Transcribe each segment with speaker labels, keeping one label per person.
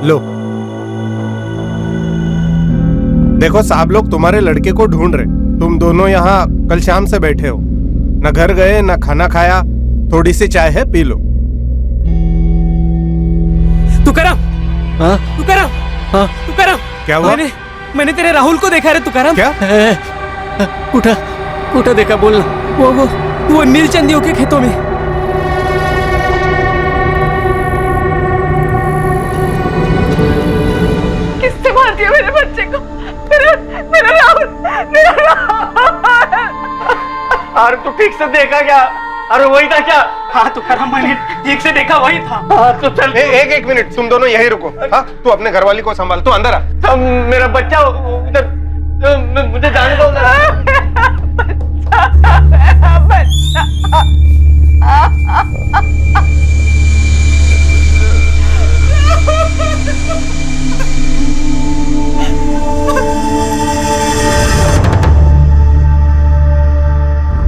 Speaker 1: लो। देखो साहब लोग तुम्हारे लड़के को ढूंढ रहे। तुम दोनों यहाँ कल शाम से बैठे हो, न घर गए न खाना खाया। थोड़ी सी चाय है, पी लो।
Speaker 2: तुकाराम,
Speaker 3: हाँ
Speaker 2: तुकाराम,
Speaker 3: हाँ
Speaker 1: क्या हुआ?
Speaker 2: मैंने तेरे राहुल को देखा रे तुकाराम।
Speaker 1: क्या?
Speaker 3: उठा देखा, बोलना।
Speaker 2: वो नीलचंदियों के खेतों में।
Speaker 4: किसने मार दिया मेरे बच्चे को? मेरा राहुल, मेरा राहुल।
Speaker 5: अरे तू ठीक से देखा क्या? अरे वही था क्या? हाँ तुकाराम, मैंने ठीक से देखा, वही था। हाँ तो चल।
Speaker 1: एक मिनट, तुम दोनों यहीं रुको। हाँ, तू अपने घरवाली को संभाल, तू अंदर आ।
Speaker 5: मेरा बच्चा उधर, मुझे जाने दो।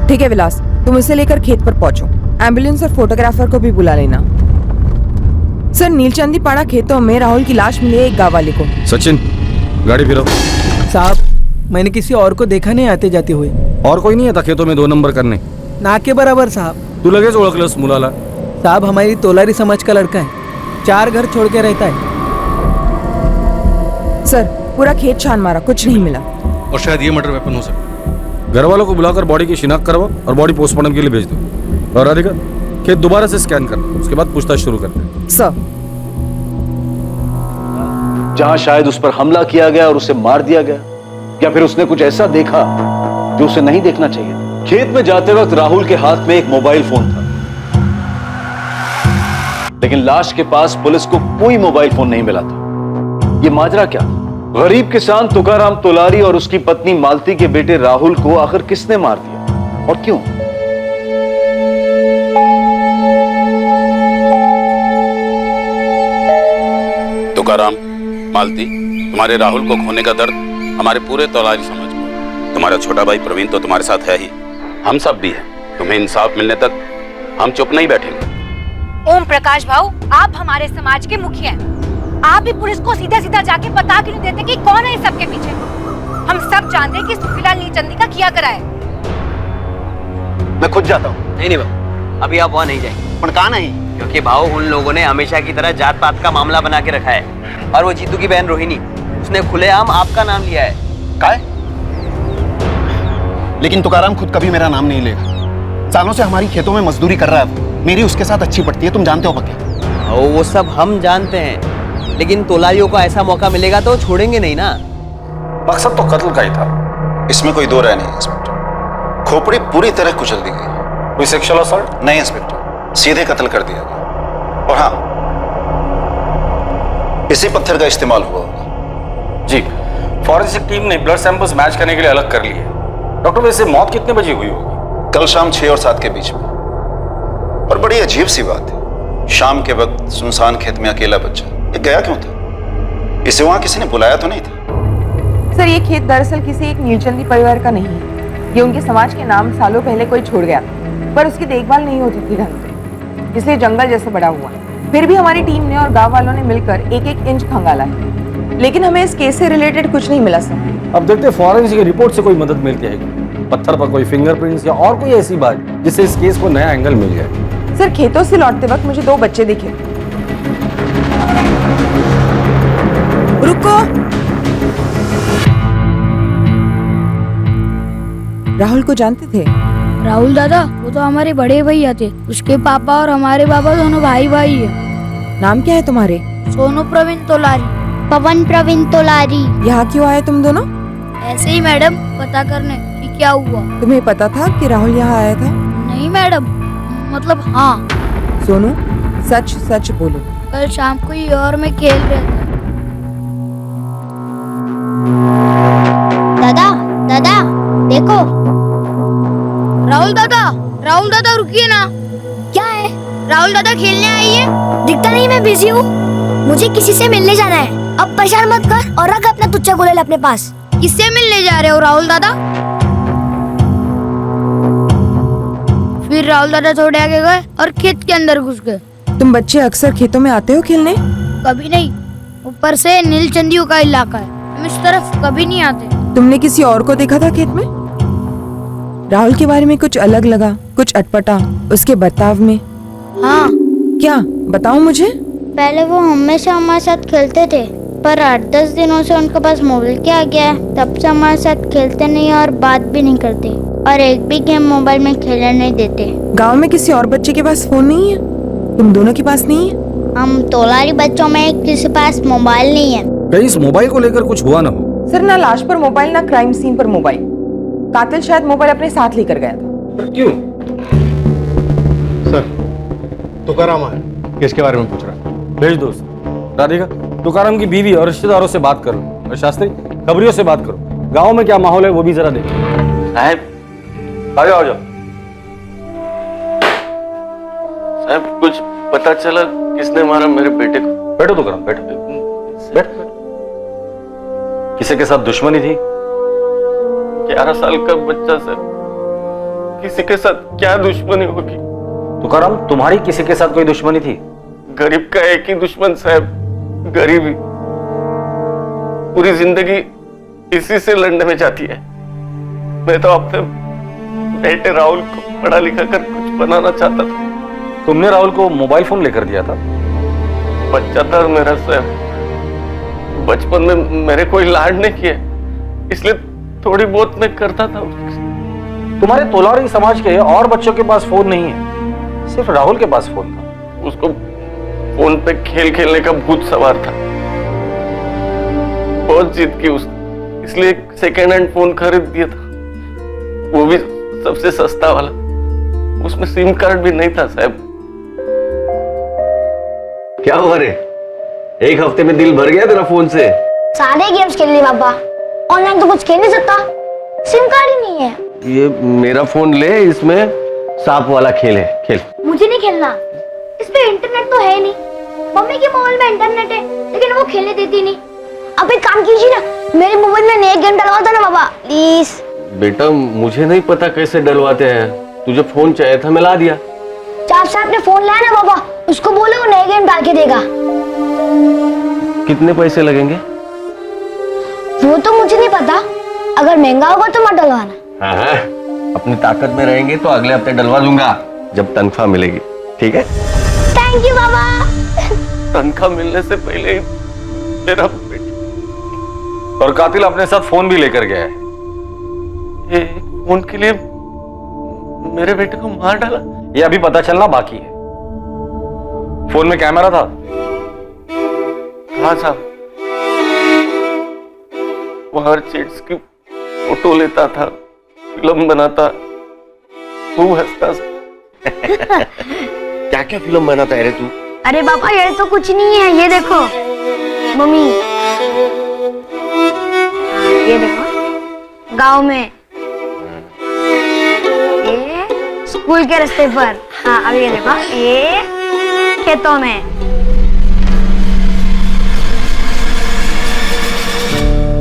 Speaker 6: ठीक है विलास, तुम इसे लेकर खेत पर पहुंचो। एम्बुलेंस और फोटोग्राफर को भी बुला लेना। सर, नीलचंदी पाड़ा खेतों में राहुल की लाश मिली है एक गांव वाले को।
Speaker 7: सचिन, गाड़ी फिरो।
Speaker 2: साहब, मैंने किसी और को देखा नहीं आते जाते हुए।
Speaker 7: और कोई नहीं आता खेतों में 2 नंबर करने?
Speaker 2: ना के बराबर साहब।
Speaker 7: तू लगेच ओळखलंस मुलाला?
Speaker 2: साहब, हमारी तोलारी समाज का लड़का है, 4 घर छोड़ के रहता है।
Speaker 6: सर, पूरा खेत छान मारा, कुछ नहीं मिला।
Speaker 7: और शायद ये मर्डर वेपन हो सकता है। घर वालों को बुलाकर बॉडी की शिनाख्त करवाओ और बॉडी पोस्टमार्टम के लिए भेज दो। और राधिका, खेत दोबारा से स्कैन कर, उसके बाद पूछताछ शुरू करते हैं।
Speaker 6: सर,
Speaker 8: जहां शायद उस पर हमला किया गया और उसे मार दिया गया, या फिर उसने कुछ ऐसा देखा जो उसे नहीं देखना चाहिए। खेत में जाते वक्त राहुल के हाथ में एक मोबाइल फोन था, लेकिन लाश के पास पुलिस को कोई मोबाइल फोन नहीं मिला था। यह माजरा क्या था? गरीब किसान तुकाराम तोलारी और उसकी पत्नी मालती के बेटे राहुल को आखिर किसने मार दिया और क्यों?
Speaker 9: तुकाराम, मालती, तुम्हारे राहुल को खोने का दर्द हमारे पूरे तोलारी समाज को। तुम्हारा छोटा भाई प्रवीण तो तुम्हारे साथ है ही, हम सब भी हैं। तुम्हें इंसाफ मिलने तक हम चुप नहीं बैठेंगे।
Speaker 10: ओम प्रकाश भाऊ, आप हमारे समाज के मुखिया हैं। आप भी पुलिस को सीधा सीधा जाके बता क्यों नहीं देते कि कौन है इस सबके पीछे? हम सब जानते हैं कि सुखीलाल नीलचंदी का किया करा है।
Speaker 5: मैं खुद जाता हूँ।
Speaker 3: नहीं भाऊ, अभी आप वहाँ नहीं जाएंगे।
Speaker 5: पर कहाँ नहीं?
Speaker 3: क्योंकि भाऊ, उन लोगों ने हमेशा की तरह जात पात का मामला बना के रखा है। और वो जीतू की बहन रोहिणी, उसने खुलेआम आपका नाम लिया है।
Speaker 5: काय? लेकिन तुकाराम खुद कभी मेरा नाम नहीं लेगा। सालों से हमारी खेतों में मजदूरी कर रहा है, मेरी उसके साथ अच्छी पड़ती है, तुम जानते हो पक्के।
Speaker 3: वो सब हम जानते हैं, लेकिन तोलारियों को ऐसा मौका मिलेगा तो छोड़ेंगे नहीं ना।
Speaker 9: मकसद तो कत्ल का ही था, इसमें कोई दो राय नहीं इंस्पेक्टर। खोपड़ी पूरी तरह कुचल दी गई। कोई सेक्सुअल असॉल्ट नहीं इंस्पेक्टर, सीधे कत्ल कर दिया गया। और हाँ, इसी पत्थर का इस्तेमाल हुआ होगा।
Speaker 7: जी, फॉरेंसिक टीम ने ब्लड सैंपल्स मैच करने के लिए अलग कर लिए। डॉक्टर, वैसे मौत कितने बजे हुई होगी?
Speaker 9: कल शाम 6 और 7 के बीच में। और बड़ी अजीब सी बात है, शाम के वक्त सुनसान खेत में अकेला बच्चा, ये गया क्यों था? इसे वहां किसी ने बुलाया तो नहीं था?
Speaker 6: सर, ये खेत दरअसल किसी एक नीलचंदी परिवार का नहीं है। ये उनके समाज के नाम सालों पहले कोई छोड़ गया था, पर उसकी देखभाल नहीं होती थी ढंग से, इसलिए जंगल जैसे बड़ा हुआ। फिर भी हमारी टीम ने और गांव वालों ने मिलकर 1-1 इंच खंगाला है, लेकिन हमें इस केस से रिलेटेड कुछ नहीं मिला सर।
Speaker 7: अब देखते फॉरेंसिक रिपोर्ट से कोई मदद मिलती है, पत्थर पर कोई फिंगरप्रिंट्स या और कोई ऐसी बात जिससे इस केस को नया एंगल मिल जाए।
Speaker 6: सर, खेतों से लौटते वक्त मुझे 2 बच्चे दिखे। रुको, राहुल को जानते थे?
Speaker 11: राहुल दादा, वो तो हमारे बड़े भैया थे। उसके पापा और हमारे पापा दोनों भाई भाई है।
Speaker 6: नाम क्या है तुम्हारे?
Speaker 11: सोनू प्रवीण तोलारी।
Speaker 12: पवन प्रवीण तोलारी।
Speaker 6: यहाँ क्यों आए तुम दोनों?
Speaker 11: ऐसे ही मैडम, पता करने कि क्या हुआ।
Speaker 6: तुम्हें पता था कि राहुल यहाँ आया था?
Speaker 11: नहीं मैडम, मतलब हाँ।
Speaker 6: सोनू, सच सच बोलो।
Speaker 11: कल शाम को ही और मैं खेल रहा था।
Speaker 12: दादा, दादा देखो।
Speaker 11: राहुल दादा रुकिए ना।
Speaker 12: क्या है?
Speaker 11: राहुल दादा खेलने आई है।
Speaker 12: दिखता नहीं, मैं बिजी हूँ, मुझे किसी से मिलने जाना है। अब परेशान मत कर और रख अपना तुच्चा गुलेल अपने पास।
Speaker 11: किससे मिलने जा रहे हो राहुल दादा? फिर राहुल दादा थोड़े आगे गए और खेत के अंदर घुस गए।
Speaker 6: तुम बच्चे अक्सर खेतों में आते हो खेलने?
Speaker 11: कभी नहीं, वो ऊपर से नीलचंदियों का इलाका है, हम इस तरफ कभी नहीं आते।
Speaker 6: तुमने किसी और को देखा था खेत में? राहुल के बारे में कुछ अलग लगा, कुछ अटपटा उसके बर्ताव में?
Speaker 11: हाँ।
Speaker 6: क्या बताओ मुझे।
Speaker 11: पहले वो हमेशा हमारे साथ खेलते थे, पर 8-10 दिनों से उनके पास मोबाइल क्या आ गया है, तब से हमारे साथ खेलते नहीं और बात भी नहीं करते, और एक भी गेम मोबाइल में खेलने नहीं देते।
Speaker 6: गांव में किसी और बच्चे के पास फोन नहीं है? तुम दोनों के पास नहीं है?
Speaker 11: हम तोलारी बच्चों में किसी के पास मोबाइल नहीं है।
Speaker 7: कहीं इस मोबाइल को लेकर कुछ हुआ ना हो?
Speaker 6: सर, ना लाश पर मोबाइल ना क्राइम सीन पर मोबाइल। कातिल शायद मोबाइल अपने साथ लेकर गया था।
Speaker 7: क्यों?
Speaker 1: सर, तुकाराम है, किसके बारे में पूछ रहा है?
Speaker 7: भेज दो उसे। राधिका, तुकाराम की बीवी और रिश्तेदारों से बात करो, और शास्त्री खबरियों से बात करो। गांव में क्या माहौल है वो भी जरा देखो।
Speaker 8: साहब
Speaker 7: आ जाओ।
Speaker 8: साहब, कुछ पता चला किसने मारा मेरे बेटे को?
Speaker 7: बैठो तुकाराम, बैठो बैठ। किसी के साथ दुश्मनी थी?
Speaker 8: 11 साल का बच्चा सर, किसी के साथ क्या दुश्मनी होगी?
Speaker 7: तुकाराम, तुम्हारी किसी के साथ कोई दुश्मनी थी?
Speaker 8: गरीब का एक ही दुश्मन साहब, गरीबी। पूरी जिंदगी इसी से लड़ने में जाती है। मैं तो अपने बेटे राहुल को पढ़ा लिखा कर कुछ बनाना चाहता था।
Speaker 7: तुमने राहुल को मोबाइल फोन लेकर दिया था?
Speaker 8: बच्चा था मेरा साहब, बचपन में मेरे कोई लाड नहीं किए, इसलिए थोड़ी बहुत मैं करता था।
Speaker 7: तुम्हारे तोलारी समाज के और बच्चों के पास फोन नहीं है, सिर्फ राहुल के पास फोन था।
Speaker 8: उसको फोन पे खेल खेलने का भूत सवार था। बहुत जिद की उसने, इसलिए सेकेंड हैंड फोन खरीद दिया था, वो भी सबसे सस्ता वाला। उसमें सिम कार्ड भी नहीं था साहब।
Speaker 3: क्या हुआ रे? एक हफ्ते में दिल भर गया तेरा फोन से?
Speaker 12: सारे गेम्स खेल लिए पापा, ऑनलाइन तो कुछ खेल नहीं सकता, सिम कार्ड ही नहीं है।
Speaker 3: ये मेरा फोन ले, इसमें सांप वाला खेल है, खेल।
Speaker 12: मुझे नहीं खेलना, इस पे इंटरनेट तो है नहीं। मम्मी के मोबाइल में इंटरनेट है, लेकिन वो खेलने देती नहीं। अब एक काम कीजिए ना, मेरे मोबाइल में नए गेम डलवा दो ना पापा, प्लीज।
Speaker 3: बेटा, मुझे नहीं पता कैसे डलवाते हैं, तुझे फोन चाहिए था, मैं ला दिया।
Speaker 12: चाप साहब ने फोन लाया ना पापा, उसको बोलो वो नए गेम डाल के देगा।
Speaker 3: कितने पैसे लगेंगे?
Speaker 12: वो तो मुझे नहीं पता, अगर महंगा होगा तो मत डलवाना।
Speaker 3: हाँ, अपनी ताकत में रहेंगे तो अगले हफ्ते डलवा दूंगा, जब तनख्वाह मिलेगी, ठीक है?
Speaker 12: थैंक यू पापा।
Speaker 8: तनख्वाह मिलने से पहले ही मेरा बेटा।
Speaker 7: और कातिल अपने साथ फोन भी लेकर गया है।
Speaker 8: ये फोन के लिए मेरे बेटे को मार डाला?
Speaker 7: ये अभी पता चलना बाकी है। फोन में कैमरा था?
Speaker 8: हाँ साहब, वो हर चीज की फोटो लेता था, फिल्म बनाता, खूब हंसता।
Speaker 3: क्या क्या फिल्म बनाता है रे तू?
Speaker 12: अरे पापा, ये तो कुछ नहीं है, ये देखो मम्मी, ये देखो गांव में, ये स्कूल के रास्ते पर। हाँ, अब ये देखो, ये खेतों में।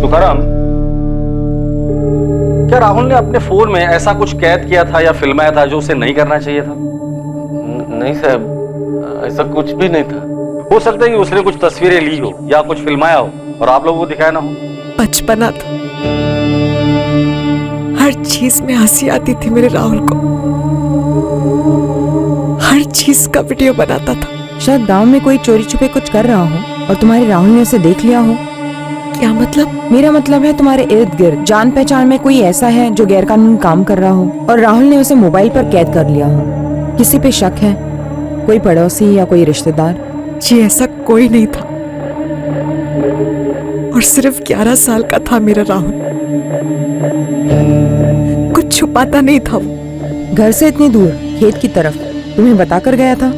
Speaker 7: तुकाराम, क्या राहुल ने अपने फोन में ऐसा कुछ कैद किया था या फिल्माया था जो उसे नहीं करना चाहिए था?
Speaker 8: नहीं साहब, ऐसा कुछ भी नहीं था।
Speaker 7: हो सकता है कि उसने कुछ तस्वीरें ली हो या कुछ फिल्माया हो और आप लोगों को दिखाया ना हो।
Speaker 4: बचपना था, हर चीज में हंसी आती थी मेरे राहुल को, हर चीज का वीडियो बनाता था।
Speaker 6: शायद गांव में कोई चोरी छुपे कुछ कर रहा हो और तुम्हारे राहुल ने उसे देख लिया हो।
Speaker 4: क्या मतलब?
Speaker 6: मेरा मतलब है तुम्हारे इर्द गिर्द जान पहचान में कोई ऐसा है जो गैरकानूनी काम कर रहा हो और राहुल ने उसे मोबाइल पर कैद कर लिया हो। किसी पे शक है? कोई पड़ोसी या कोई रिश्तेदार?
Speaker 4: जी ऐसा कोई नहीं था, और सिर्फ 11 साल का था मेरा राहुल, कुछ छुपाता नहीं था वो।
Speaker 6: घर से इतनी दूर खेत की तरफ तुम्हें बताकर गया था?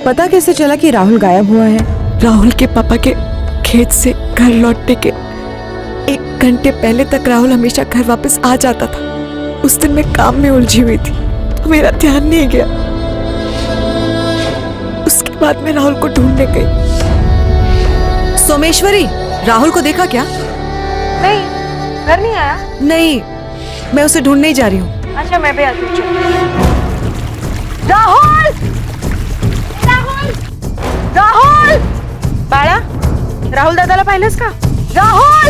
Speaker 6: पता कैसे चला कि राहुल गायब हुआ है?
Speaker 4: राहुल के पापा के खेत से घर लौटने के 1 घंटे पहले तक राहुल हमेशा घर वापस आ जाता था। उस दिन मैं काम में उलझी हुई थी तो मेरा ध्यान नहीं गया। उसके बाद मैं राहुल को ढूंढने गई।
Speaker 13: सोमेश्वरी, राहुल को देखा क्या?
Speaker 6: नहीं, घर नहीं आया।
Speaker 13: नहीं, मैं उसे ढूंढने ही जा रही हूँ।
Speaker 6: अच्छा, मैं भी आती हूँ। राहुल! राहुल! राहुल! बाड़ा, राहुल दादाला पाहिलंस का? राहुल!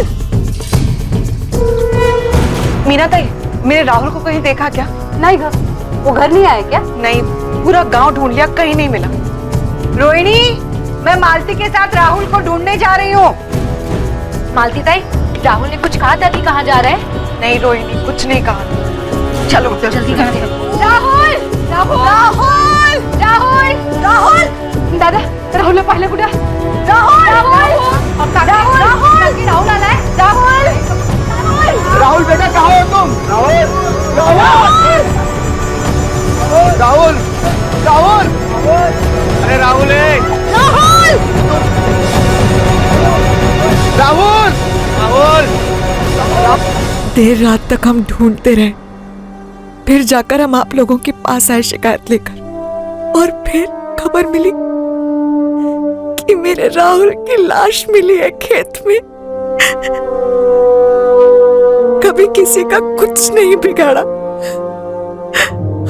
Speaker 6: मीना ताई, मेरे राहुल को कहीं देखा क्या?
Speaker 10: नहीं घर, वो घर नहीं आया क्या?
Speaker 6: नहीं, पूरा गांव ढूंढ लिया, कहीं नहीं मिला।
Speaker 10: रोहिणी, मैं मालती के साथ राहुल को ढूंढने जा रही हूँ। मालती ताई, राहुल ने कुछ कहा था कि कहाँ जा रहा है?
Speaker 6: नहीं रोहिणी, कुछ नहीं कहा। चलो
Speaker 10: जल्दी कहाँ गया? राहुल! राहुल! राहुल! राहुल! राहुल! दादा, राहुल ने पाहिलं कुठे? राहुल! राहुल! राहुल! राहुल! राहुल आलाय? राहुल!
Speaker 5: राहुल बेटा कहाँ हो तुम? राहुल! राहुल! राहुल! राहुल!
Speaker 1: अरे राहुल है।
Speaker 10: राहुल!
Speaker 5: राहुल!
Speaker 1: राहुल!
Speaker 4: देर रात तक हम ढूंढते रहे, फिर जाकर हम आप लोगों के पास आए शिकायत लेकर, और फिर खबर मिली कि मेरे राहुल की लाश मिली है खेत में। कभी किसी का कुछ नहीं बिगाड़ा,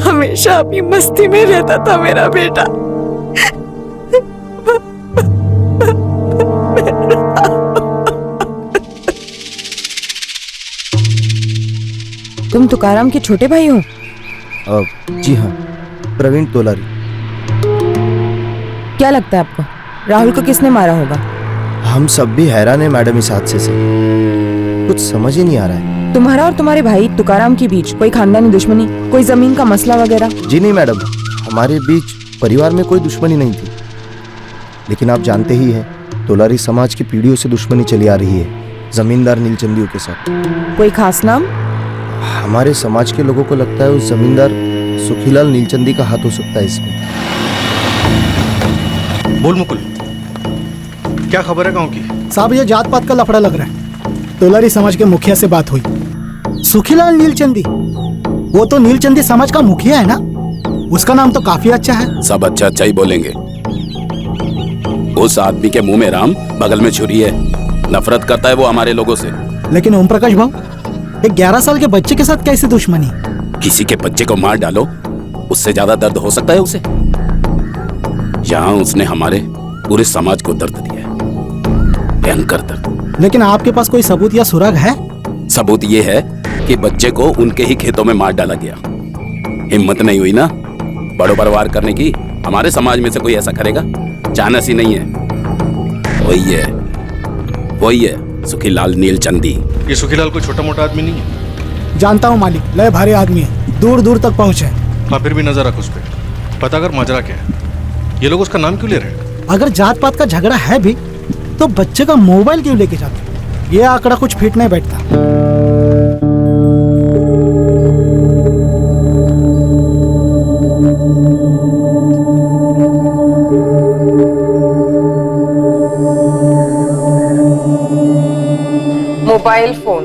Speaker 4: हमेशा अपनी मस्ती में रहता था मेरा बेटा।
Speaker 6: तुम तुकाराम के छोटे भाई हो?
Speaker 14: जी हाँ, प्रवीण तोलारी।
Speaker 6: क्या लगता है आपको राहुल को किसने मारा होगा?
Speaker 14: हम सब भी हैरान है मैडम इस हादसे से, कुछ समझ ही नहीं आ रहा है।
Speaker 6: तुम्हारा और तुम्हारे भाई तुकाराम के बीच कोई खानदानी दुश्मनी, कोई जमीन का मसला वगैरह?
Speaker 14: जी नहीं मैडम, हमारे बीच परिवार में कोई दुश्मनी नहीं थी, लेकिन आप जानते ही हैं तोलारी समाज की पीढ़ियों से दुश्मनी चली आ रही है जमींदार नीलचंदियों के साथ।
Speaker 6: कोई खास नाम?
Speaker 14: हमारे समाज के लोगों को लगता है उस जमींदार सुखीलाल नीलचंदी का हाथ हो सकता है इसमें।
Speaker 7: बोल मुकुल, क्या खबर है गांव की?
Speaker 15: साहब, ये जात पात का लफड़ा लग रहा है। तोलारी समाज के मुखिया से बात हुई। सुखीलाल नीलचंदी, वो तो नीलचंदी समाज का मुखिया है ना? उसका नाम तो काफी अच्छा है।
Speaker 9: सब अच्छा अच्छा ही बोलेंगे। उस आदमी के मुंह में राम, बगल में छुरी है। नफरत करता है वो हमारे लोगों से।
Speaker 15: लेकिन ओम प्रकाश भाऊ, एक 11 साल के बच्चे के साथ कैसे दुश्मनी?
Speaker 9: किसी के बच्चे को मार डालो, उससे ज्यादा दर्द हो सकता है उसे? यहाँ उसने हमारे पूरे समाज को दर्द दिया है, भयंकर दर्द।
Speaker 15: लेकिन आपके पास कोई सबूत या सुराग है?
Speaker 9: सबूत ये है कि बच्चे को उनके ही खेतों में मार डाला गया। हिम्मत नहीं हुई ना बड़ों पर वार करने की? हमारे समाज में से कोई ऐसा करेगा? चानस ही नहीं है। वही है सुखीलाल नीलचंदी।
Speaker 7: ये सुखीलाल कोई छोटा मोटा आदमी नहीं है।
Speaker 15: जानता हूँ मालिक, लय भारी आदमी है, दूर दूर तक पहुँचे।
Speaker 7: हाँ, फिर भी नजर रख उस पर, पता कर माजरा क्या है। ये लोग उसका नाम क्यों ले रहे हैं?
Speaker 15: अगर जात पात का झगड़ा है भी तो बच्चे का मोबाइल क्यों लेके जाते? ये आंकड़ा कुछ फिट नहीं बैठता।
Speaker 6: मोबाइल फोन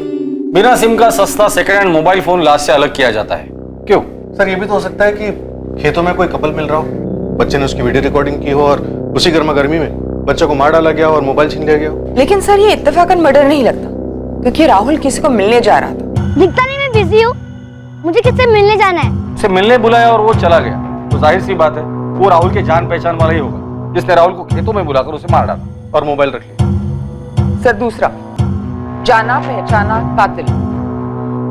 Speaker 7: बिना सिम का सस्ता सेकंड हैंड मोबाइल फोन लाश से अलग किया जाता है। क्यों?
Speaker 16: सर, ये भी तो हो सकता है कि खेतों में कोई कपल मिल रहा हो, बच्चे ने उसकी वीडियो रिकॉर्डिंग की हो और उसी गर्मा गर्मी में बच्चे को मार डाला गया और मोबाइल छीन लिया गया हो।
Speaker 6: लेकिन सर, ये इत्तेफाकन मर्डर नहीं लगता, क्योंकि राहुल किसी को मिलने जा रहा था।
Speaker 12: दिखता नहीं, मैं बिजी हूँ, मुझे किससे मिलने जाना है।
Speaker 7: उसे मिलने बुलाया और वो चला गया, तो जाहिर सी बात है वो राहुल के जान पहचान वाला ही होगा जिसने राहुल को खेतों में बुलाकर उसे मार डाला
Speaker 16: और मोबाइल रख लिया।
Speaker 6: सर, दूसरा जाना पहचाना कातिल।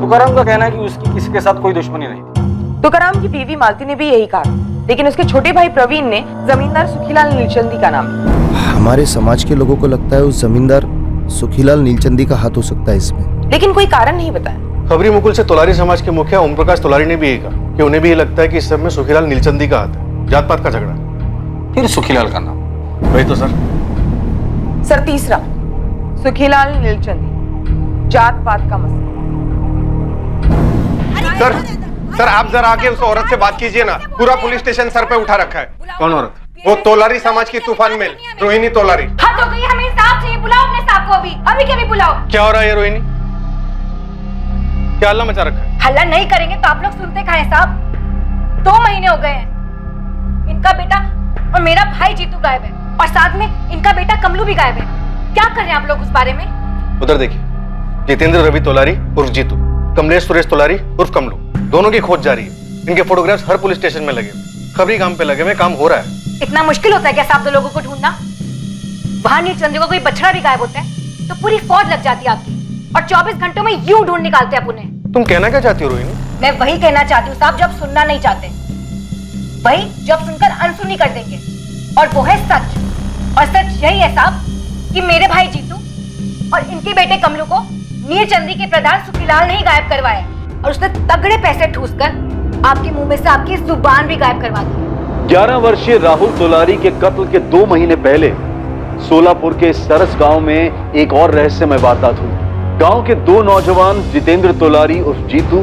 Speaker 7: तुकाराम का कहना है कि उसकी किसी के साथ कोई दुश्मनी नहीं थी।
Speaker 6: तुकाराम की बीवी मालती ने भी यही कहा, लेकिन उसके छोटे भाई प्रवीण ने जमींदार सुखीलाल नीलचंदी का नाम लिया।
Speaker 14: हमारे समाज के लोगों को लगता है उस जमींदार सुखीलाल नीलचंदी का हाथ हो सकता है इसमें,
Speaker 6: लेकिन कोई कारण नहीं बताया।
Speaker 16: खबरी मुकुल से तोलारी समाज के मुखिया ओम प्रकाश तोलारी ने भी यही कहा कि उन्हें भी ये लगता है कि इस सब में सुखीलाल नीलचंदी का हाथ है, जात पात का झगड़ा।
Speaker 7: फिर सुखीलाल का नाम?
Speaker 16: वही तो सर।
Speaker 6: सर, तीसरा सुखीलाल नीलचंदी, जात पात का मसला।
Speaker 1: सर, आप जरा आके उस औरत से बात कीजिए ना, पूरा पुलिस स्टेशन सर पे उठा रखा है।
Speaker 16: कौन औरत?
Speaker 1: वो तोलारी समाज की तूफान मेल, रोहिणी तोलारी।
Speaker 10: हद हो गई, हमें इंसाफ चाहिए। बुलाओ अपने साहब को अभी के भी बुलाओ।
Speaker 16: क्या हो रहा है रोहिणी? क्या हल्ला मचा रखा है?
Speaker 10: हल्ला नहीं करेंगे तो आप लोग सुनते कहाँ हैं साहब? 2 महीने हो गए हैं, इनका बेटा और मेरा भाई जीतू गायब है, और साथ में इनका बेटा कमलू भी गायब है। क्या कर रहे हैं आप लोग उस बारे में?
Speaker 16: उधर देखिए, जितेंद्र रवि तोलारी उर्फ जीतू, कमलेश सुरेश तोलारी उर्फ कमलू, दोनों की खोज जारी है। इनके फोटोग्राफ्स हर पुलिस स्टेशन में लगे, खबरी काम पे लगे हुए, काम हो रहा है।
Speaker 10: इतना मुश्किल होता है क्या साहब 2 लोगों को ढूंढना? वहां नीलचंदी को कोई बछड़ा भी गायब होता है तो पूरी फौज लग जाती है आपकी, और 24 घंटों में यूं ढूंढ निकालते हैं उन्हें।
Speaker 16: तुम कहना क्या चाहती हो रोहिणी?
Speaker 10: मैं वही कहना चाहती हूँ साहब, जब सुनना नहीं चाहते, वही जब सुनकर अनसुनी कर देंगे, और वो है सच। और सच यही है साहब कि मेरे भाई जीतू और इनके बेटे कमलू को नीलचंदी के प्रधान सुखीलाल ने ही गायब करवाया, और उसने तगड़े पैसे ठूसकर आपके मुंह में से आपकी जुबान भी गायब करवा दी।
Speaker 8: 11 वर्षीय राहुल तोलारी के कत्ल के 2 महीने पहले सोलापुर के सरस गांव में एक और रहस्यमय वारदात हुई। गांव के 2 नौजवान जितेंद्र तोलारी उर्फ जीतू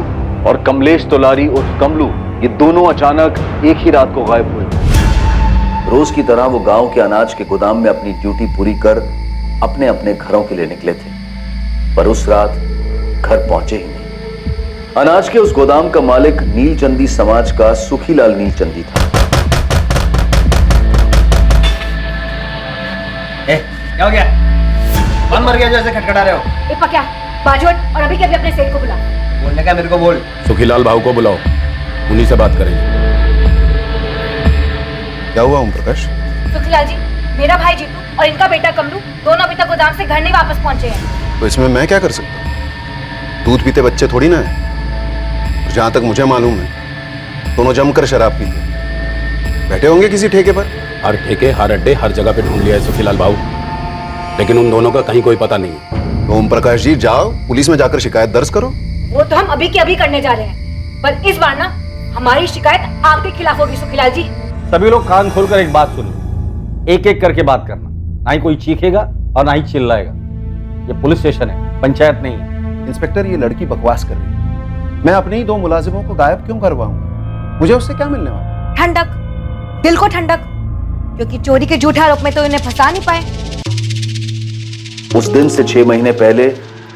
Speaker 8: और कमलेश तोलारी उर्फ कमलू, ये दोनों अचानक एक ही रात को गायब हुए। रोज की तरह वो गांव के अनाज के गोदाम में अपनी ड्यूटी पूरी कर अपने अपने घरों के लिए निकले थे, पर उस रात घर पहुंचे ही नहीं। अनाज के उस गोदाम का मालिक नीलचंदी समाज का सुखीलाल नीलचंदी था।
Speaker 3: क्या हो गया? कौन मर गया जो ऐसे खटखटा रहे हो?
Speaker 10: ए पक्या, बाजू हट और अभी के अभी अपने सेठ को बुला।
Speaker 3: बोलने का मेरे को बोल।
Speaker 9: सुखीलाल भाऊ को बुलाओ, उन्हीं से बात करेंगे।
Speaker 16: क्या हुआ ओम प्रकाश?
Speaker 10: सुखीलाल जी, मेरा भाई जीतू और इनका बेटा कमलू दोनों अभी तक गोदाम से घर नहीं वापस पहुंचे हैं।
Speaker 16: तो इसमें मैं क्या कर सकता हूँ? दूध पीते बच्चे थोड़ी ना है। जहां तक मुझे मालूम है दोनों जमकर शराब पीते, बैठे होंगे किसी ठेके पर।
Speaker 9: हर ठेके, हर अड्डे, हर जगह पे ढूंढ लिया है सुखीलाल भाऊ, लेकिन उन दोनों का कहीं कोई पता नहीं है।
Speaker 16: ओम प्रकाश जी, जाओ पुलिस में जाकर शिकायत दर्ज करो।
Speaker 10: वो तो हम अभी के अभी करने जा रहे हैं, पर इस बार ना हमारी शिकायत आपके खिलाफ होगी सुखीलाल जी।
Speaker 7: सभी लोग कान खोलकर एक बात सुनो, एक एक करके बात करना, ना ही कोई चीखेगा और ना ही चिल्लाएगा। ये पुलिस स्टेशन है, पंचायत नहीं है।
Speaker 16: इंस्पेक्टर, ये लड़की बकवास कर रही है। मैं अपने ही 2 मुलाजिमों को गायब क्यों करवाऊंगा? मुझे उससे क्या मिलने वाला?
Speaker 10: ठंडक, दिल को ठंडक, क्योंकि चोरी के झूठे आरोप में तो इन्हें फंसा नहीं पाए।
Speaker 8: उस दिन से 6 महीने पहले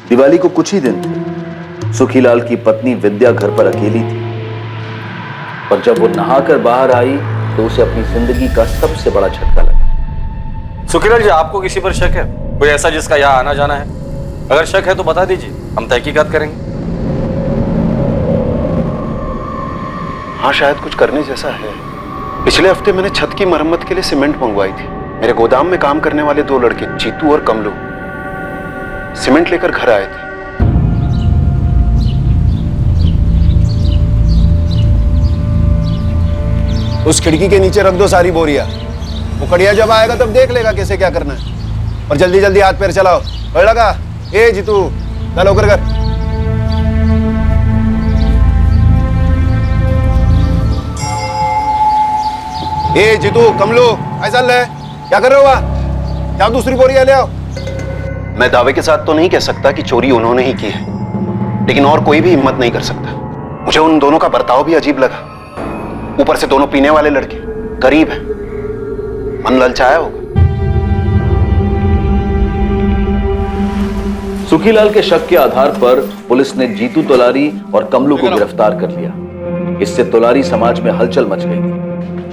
Speaker 8: दिवाली को कुछ ही दिन थे। सुखीलाल की पत्नी विद्या घर पर अकेली थी, पर जब वो नहाकर बाहर आई तो उसे अपनी जिंदगी का सबसे बड़ा झटका लगा।
Speaker 7: सुखीलाल जी, आपको किसी पर शक है? कोई ऐसा जिसका यहाँ आना जाना है? अगर शक है तो बता दीजिए, हम तहकीकात करेंगे।
Speaker 16: हाँ, शायद कुछ करने जैसा है। पिछले हफ्ते मैंने छत की मरम्मत के लिए सीमेंट मंगवाई थी। मेरे गोदाम में काम करने वाले 2 लड़के जीतू और कमलू सीमेंट लेकर घर आए थे। उस खिड़की के नीचे रख दो सारी बोरियां। वो कड़िया जब आएगा तब देख लेगा कैसे क्या करना है, और जल्दी जल्दी हाथ पैर चलाओ। और लगा, ए जीतू, चलो कर कर। ए जीतू, कमलू, ऐसा ले, क्या कर रहे हो वहां? क्या दूसरी बोरियां ले आओ। मैं दावे के साथ तो नहीं कह सकता कि चोरी उन्होंने ही की है, लेकिन और कोई भी हिम्मत नहीं कर सकता। मुझे उन दोनों का बर्ताव भी अजीब लगा। ऊपर से दोनों पीने वाले लड़के, गरीब हैं, मन ललचाया होगा।
Speaker 8: सुखीलाल के शक के आधार पर पुलिस ने जीतू तोलारी और कमलू को गिरफ्तार कर लिया। इससे तोलारी समाज में हलचल मच गई।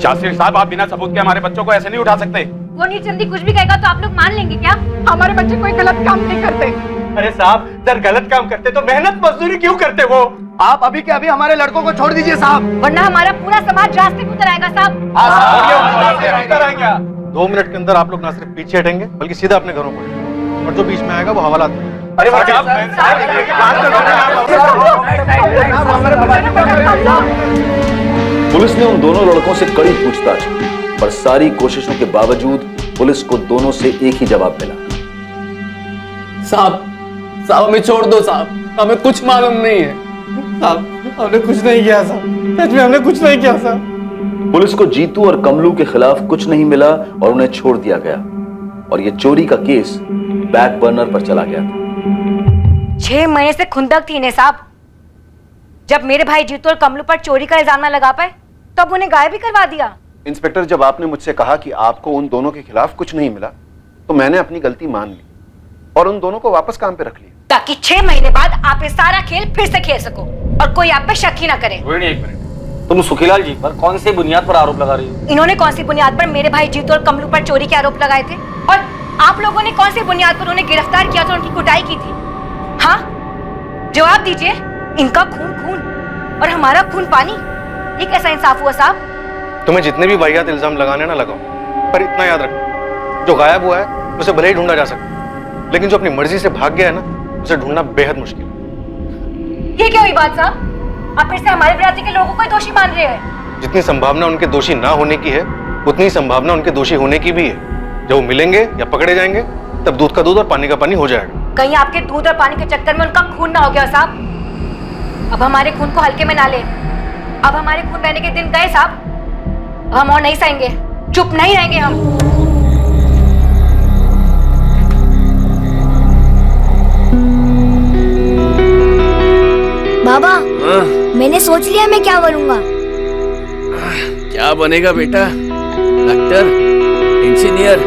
Speaker 9: शास्त्री साहब, आप बिना सबूत के हमारे बच्चों को ऐसे नहीं उठा सकते।
Speaker 10: वो नीलचंदी कुछ भी कहेगा तो आप लोग मान लेंगे क्या? हमारे बच्चे कोई गलत काम नहीं करते।
Speaker 5: अरे साहब, अगर गलत काम करते तो मेहनत मजदूरी क्यों करते वो? आप अभी के अभी हमारे लड़कों को छोड़ दीजिए साहब,
Speaker 10: वरना हमारा पूरा समाज रास्ते में उतर आएगा साहब।
Speaker 16: 2 मिनट के अंदर आप लोग ना सिर्फ पीछे हटेंगे बल्कि सीधा अपने घरों को, और जो बीच में आएगा वो हवाला।
Speaker 8: पुलिस ने उन दोनों लड़कों से कड़ी पूछताछ की, पर सारी कोशिशों के बावजूद पुलिस को दोनों से एक ही जवाब मिला।
Speaker 5: साहब, हमें छोड़ दो साहब, हमें कुछ मालूम नहीं है साहब, हमने कुछ नहीं किया साहब, सच में हमने कुछ नहीं किया साहब।
Speaker 8: पुलिस को जीतू और कमलू के खिलाफ कुछ नहीं मिला और उन्हें छोड़ दिया गया, और यह चोरी का केस बैक बर्नर पर चला गया था।
Speaker 10: 6 महीने से खुंदक थी इन्हें साहब। जब मेरे भाई जीतू और कमलू पर चोरी का इल्जाम न लगा पाए तब उन्हें गायब भी करवा दिया।
Speaker 16: इंस्पेक्टर, जब आपने मुझसे कहा कि आपको उन दोनों के खिलाफ कुछ नहीं मिला तो मैंने अपनी गलती मान ली और उन दोनों को वापस काम पे रख लिया,
Speaker 10: ताकि 6 महीने बाद आप ये सारा खेल फिर से खेल सको और कोई आप पे शक ही ना करे।
Speaker 7: एक मिनट, तुम सुखीलाल जी पर कौन सी बुनियाद पर आरोप लगा रही हो?
Speaker 10: इन्होंने कौन सी बुनियाद पर मेरे भाई जीतू और कमलू पर चोरी के आरोप लगाए थे, और आप लोगों ने कौन सी बुनियाद पर उन्हें गिरफ्तार किया था, उनकी कुटाई की थी? हाँ, जवाब दीजिए। इनका खून खून और हमारा खून पानी, ये कैसा इंसाफ हुआ साहब?
Speaker 16: तुम्हें जितने भी वाहियात इल्जाम लगाने ना लगाओ, पर इतना याद रखो, जो गायब हुआ है
Speaker 17: उसे भले ही ढूंढा जा सकता है, लेकिन जो अपनी मर्जी से भाग गया है ना, उसे ढूंढना बेहद मुश्किल है।
Speaker 10: ये क्या हुई बात साहब? आप फिर से हमारे बिरादरी के लोगों को ही दोषी मान रहे हैं।
Speaker 17: जितनी संभावना उनके दोषी ना होने की है, उतनी ही संभावना उनके दोषी होने की भी है। जब वो मिलेंगे या पकड़े जाएंगे, तब दूध का दूध और पानी का पानी हो जाएगा।
Speaker 10: कहीं आपके दूध और पानी के चक्कर में उनका खून ना हो गया साहब। अब हमारे खून को हल्के में ना ले। अब हमारे खून बहने के दिन गए साहब। हम और नहीं सहेंगे, चुप नहीं रहेंगे हम।
Speaker 12: बाबा, मैंने सोच लिया मैं क्या बनूंगा।
Speaker 18: क्या बनेगा बेटा? डॉक्टर, इंजीनियर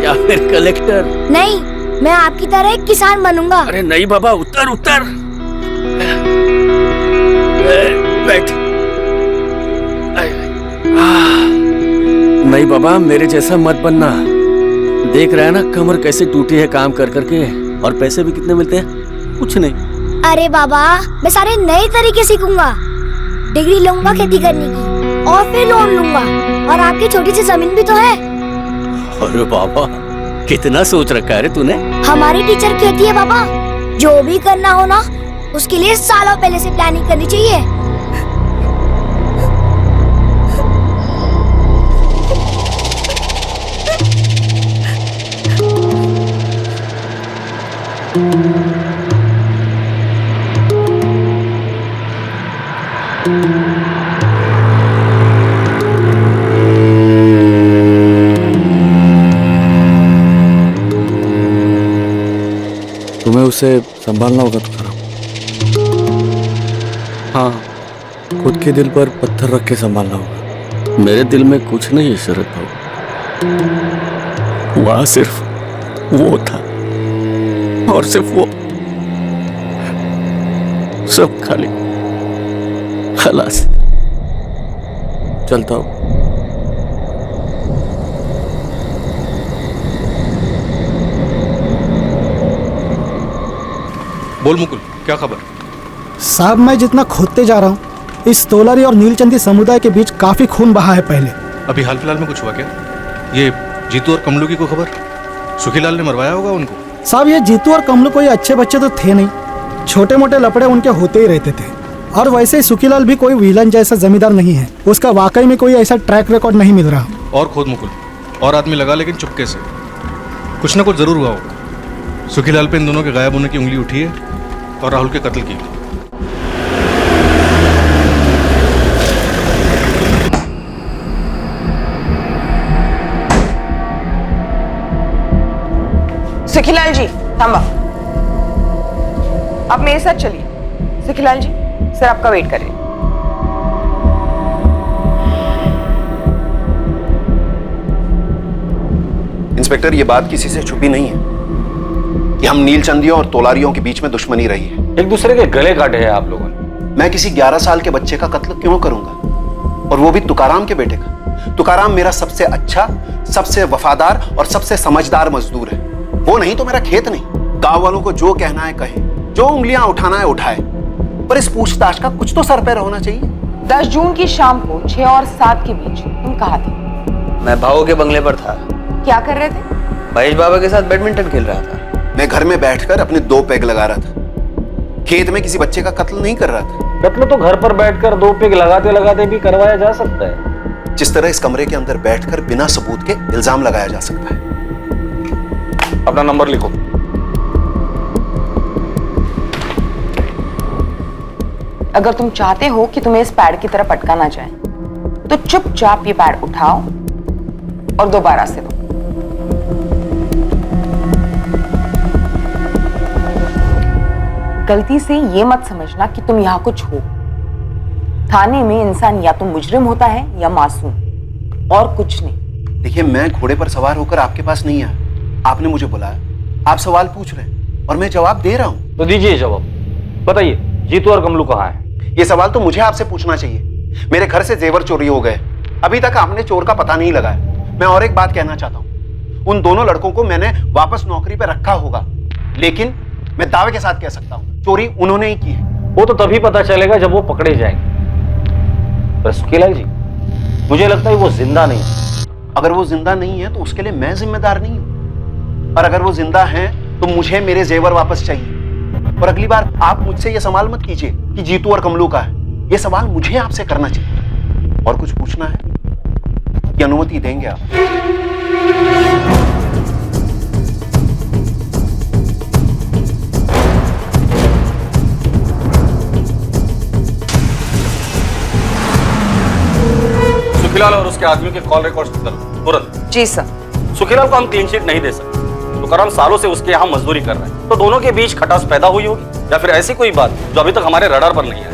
Speaker 18: या फिर कलेक्टर?
Speaker 12: नहीं, मैं आपकी तरह एक किसान बनूंगा।
Speaker 18: अरे नहीं बाबा, उतर उतर। बैठ। नहीं बाबा, मेरे जैसा मत बनना। देख रहा है ना कमर कैसे टूटी है काम कर करके, और पैसे भी कितने मिलते हैं? कुछ नहीं।
Speaker 12: अरे बाबा, मैं सारे नए तरीके सीखूंगा। डिग्री लूंगा खेती करने की, और फिर लोन लूंगा, और आपकी छोटी सी जमीन भी तो है।
Speaker 18: अरे बाबा, कितना सोच रखा है रे तूने?
Speaker 12: हमारी टीचर कहती है बाबा, जो भी करना हो ना, उसके लिए सालों पहले से प्लानिंग करनी चाहिए।
Speaker 7: तुम्हें उसे संभालना होगा तुकाराम। हाँ, खुद के दिल पर पत्थर रख के संभालना होगा।
Speaker 18: मेरे दिल में कुछ नहीं है शरद भाऊ। वहां सिर्फ वो था, और सिर्फ वो। सब खाली। खलास।
Speaker 7: चलता हूँ।
Speaker 17: बोल मुकुल, क्या खबर?
Speaker 15: साहब, मैं जितना खोदते जा रहा हूँ, इस तोलारी और नीलचंदी समुदाय के बीच काफी खून बहा है पहले।
Speaker 17: अभी हाल फिलहाल में कुछ हुआ क्या? ये जीतू और कमलू की को खबर? सुखीलाल ने मरवाया होगा उनको।
Speaker 15: साहब, ये जीतू और कमलू कोई अच्छे बच्चे तो थे नहीं, छोटे मोटे लफड़े उनके होते ही रहते थे। और वैसे ही सुखीलाल भी कोई विलन जैसा जमींदार नहीं है, उसका वाकई में कोई ऐसा ट्रैक रिकॉर्ड नहीं मिल रहा।
Speaker 17: और खोद मुकुल, और आदमी लगा, लेकिन चुपके से। कुछ ना कुछ जरूर हुआ होगा। सुखीलाल पे इन दोनों के गायब होने की उंगली उठी है, और राहुल के कत्ल की।
Speaker 6: सुखीलाल जी, थांबा। आप मेरे साथ चलिए। सुखीलाल जी, सर आपका वेट कर रहे हैं।
Speaker 16: इंस्पेक्टर, ये बात किसी से छुपी नहीं है कि हम नीलचंदियों और तोलारियों के बीच में दुश्मनी रही है।
Speaker 7: एक दूसरे के गले काटे हैं आप लोगों ने।
Speaker 16: मैं किसी 11 साल के बच्चे का कत्ल क्यों करूंगा, और वो भी तुकाराम के बेटे का। तुकाराम मेरा सबसे अच्छा, सबसे वफादार और सबसे समझदार मजदूर है। वो नहीं तो मेरा खेत नहीं। गांव वालों को जो कहना है कहे, जो उंगलियां उठाना है उठाए, पर इस पूछताछ का कुछ तो सर पैर होना चाहिए।
Speaker 6: 10 जून की शाम को 6 और 7 के बीच तुम कहाँ थे?
Speaker 3: मैं भाऊ के बंगले पर था।
Speaker 6: क्या कर रहे थे?
Speaker 3: महेश बाबा के साथ बैडमिंटन खेल रहा था।
Speaker 16: मैं घर में बैठकर अपने 2 पेग लगा रहा था। खेत में किसी बच्चे का कत्ल नहीं कर रहा था।
Speaker 7: कत्ल तो घर पर बैठकर 2 पेग लगाते लगाते भी करवाया जा सकता है।
Speaker 16: जिस तरह इस कमरे के अंदर बैठकर बिना सबूत के इल्जाम लगाया जा सकता है।
Speaker 7: अपना नंबर लिखो।
Speaker 6: अगर तुम चाहते हो कि तुम्हें इस पैड की तरफ अटका ना जाए, तो चुपचाप ये पैड उठाओ और दोबारा से दो। गलती से ये मत समझना कि तुम यहां कुछ हो। थाने में इंसान या तो मुजरिम होता है या मासूम, और कुछ नहीं।
Speaker 16: देखिए, मैं घोड़े पर सवार होकर आपके पास नहीं आया। आपने मुझे बुलाया, आप सवाल पूछ रहे हैं और मैं जवाब दे रहा हूं।
Speaker 7: तो दीजिए जवाब। बताइए, जीतू और कमलू कहाँ हैं?
Speaker 16: ये सवाल तो मुझे आपसे पूछना चाहिए। मेरे घर से जेवर चोरी हो गए, अभी तक आपने चोर का पता नहीं लगाया। मैं और एक बात कहना चाहता हूं, उन दोनों लड़कों को मैंने वापस नौकरी पे रखा होगा, लेकिन मैं दावे के साथ कह सकता हूं चोरी उन्होंने ही की है।
Speaker 7: वो तो तभी पता चलेगा जब वो पकड़े जाएंगे। पर सुखीलाल जी, मुझे लगता है वो जिंदा नहीं है।
Speaker 16: अगर वो जिंदा नहीं है तो उसके लिए मैं जिम्मेदार नहीं हूं। और अगर वो जिंदा हैं तो मुझे मेरे जेवर वापस चाहिए। और अगली बार आप मुझसे ये सवाल मत कीजिए कि जीतू और कमलू का है। ये सवाल मुझे आपसे करना चाहिए। और कुछ पूछना है कि अनुमति देंगे आप?
Speaker 7: सुखीलाल और उसके आदमियों के कॉल रिकॉर्ड्स तुरंत।
Speaker 6: जी सर।
Speaker 7: सुखीलाल को हम क्लीन चिट नहीं दे सकते। तुकाराम सालों से उसके यहाँ मजदूरी कर रहे हैं, तो दोनों के बीच खटास पैदा हुई होगी, या फिर ऐसी कोई बात जो अभी तक हमारे रडार पर नहीं आई।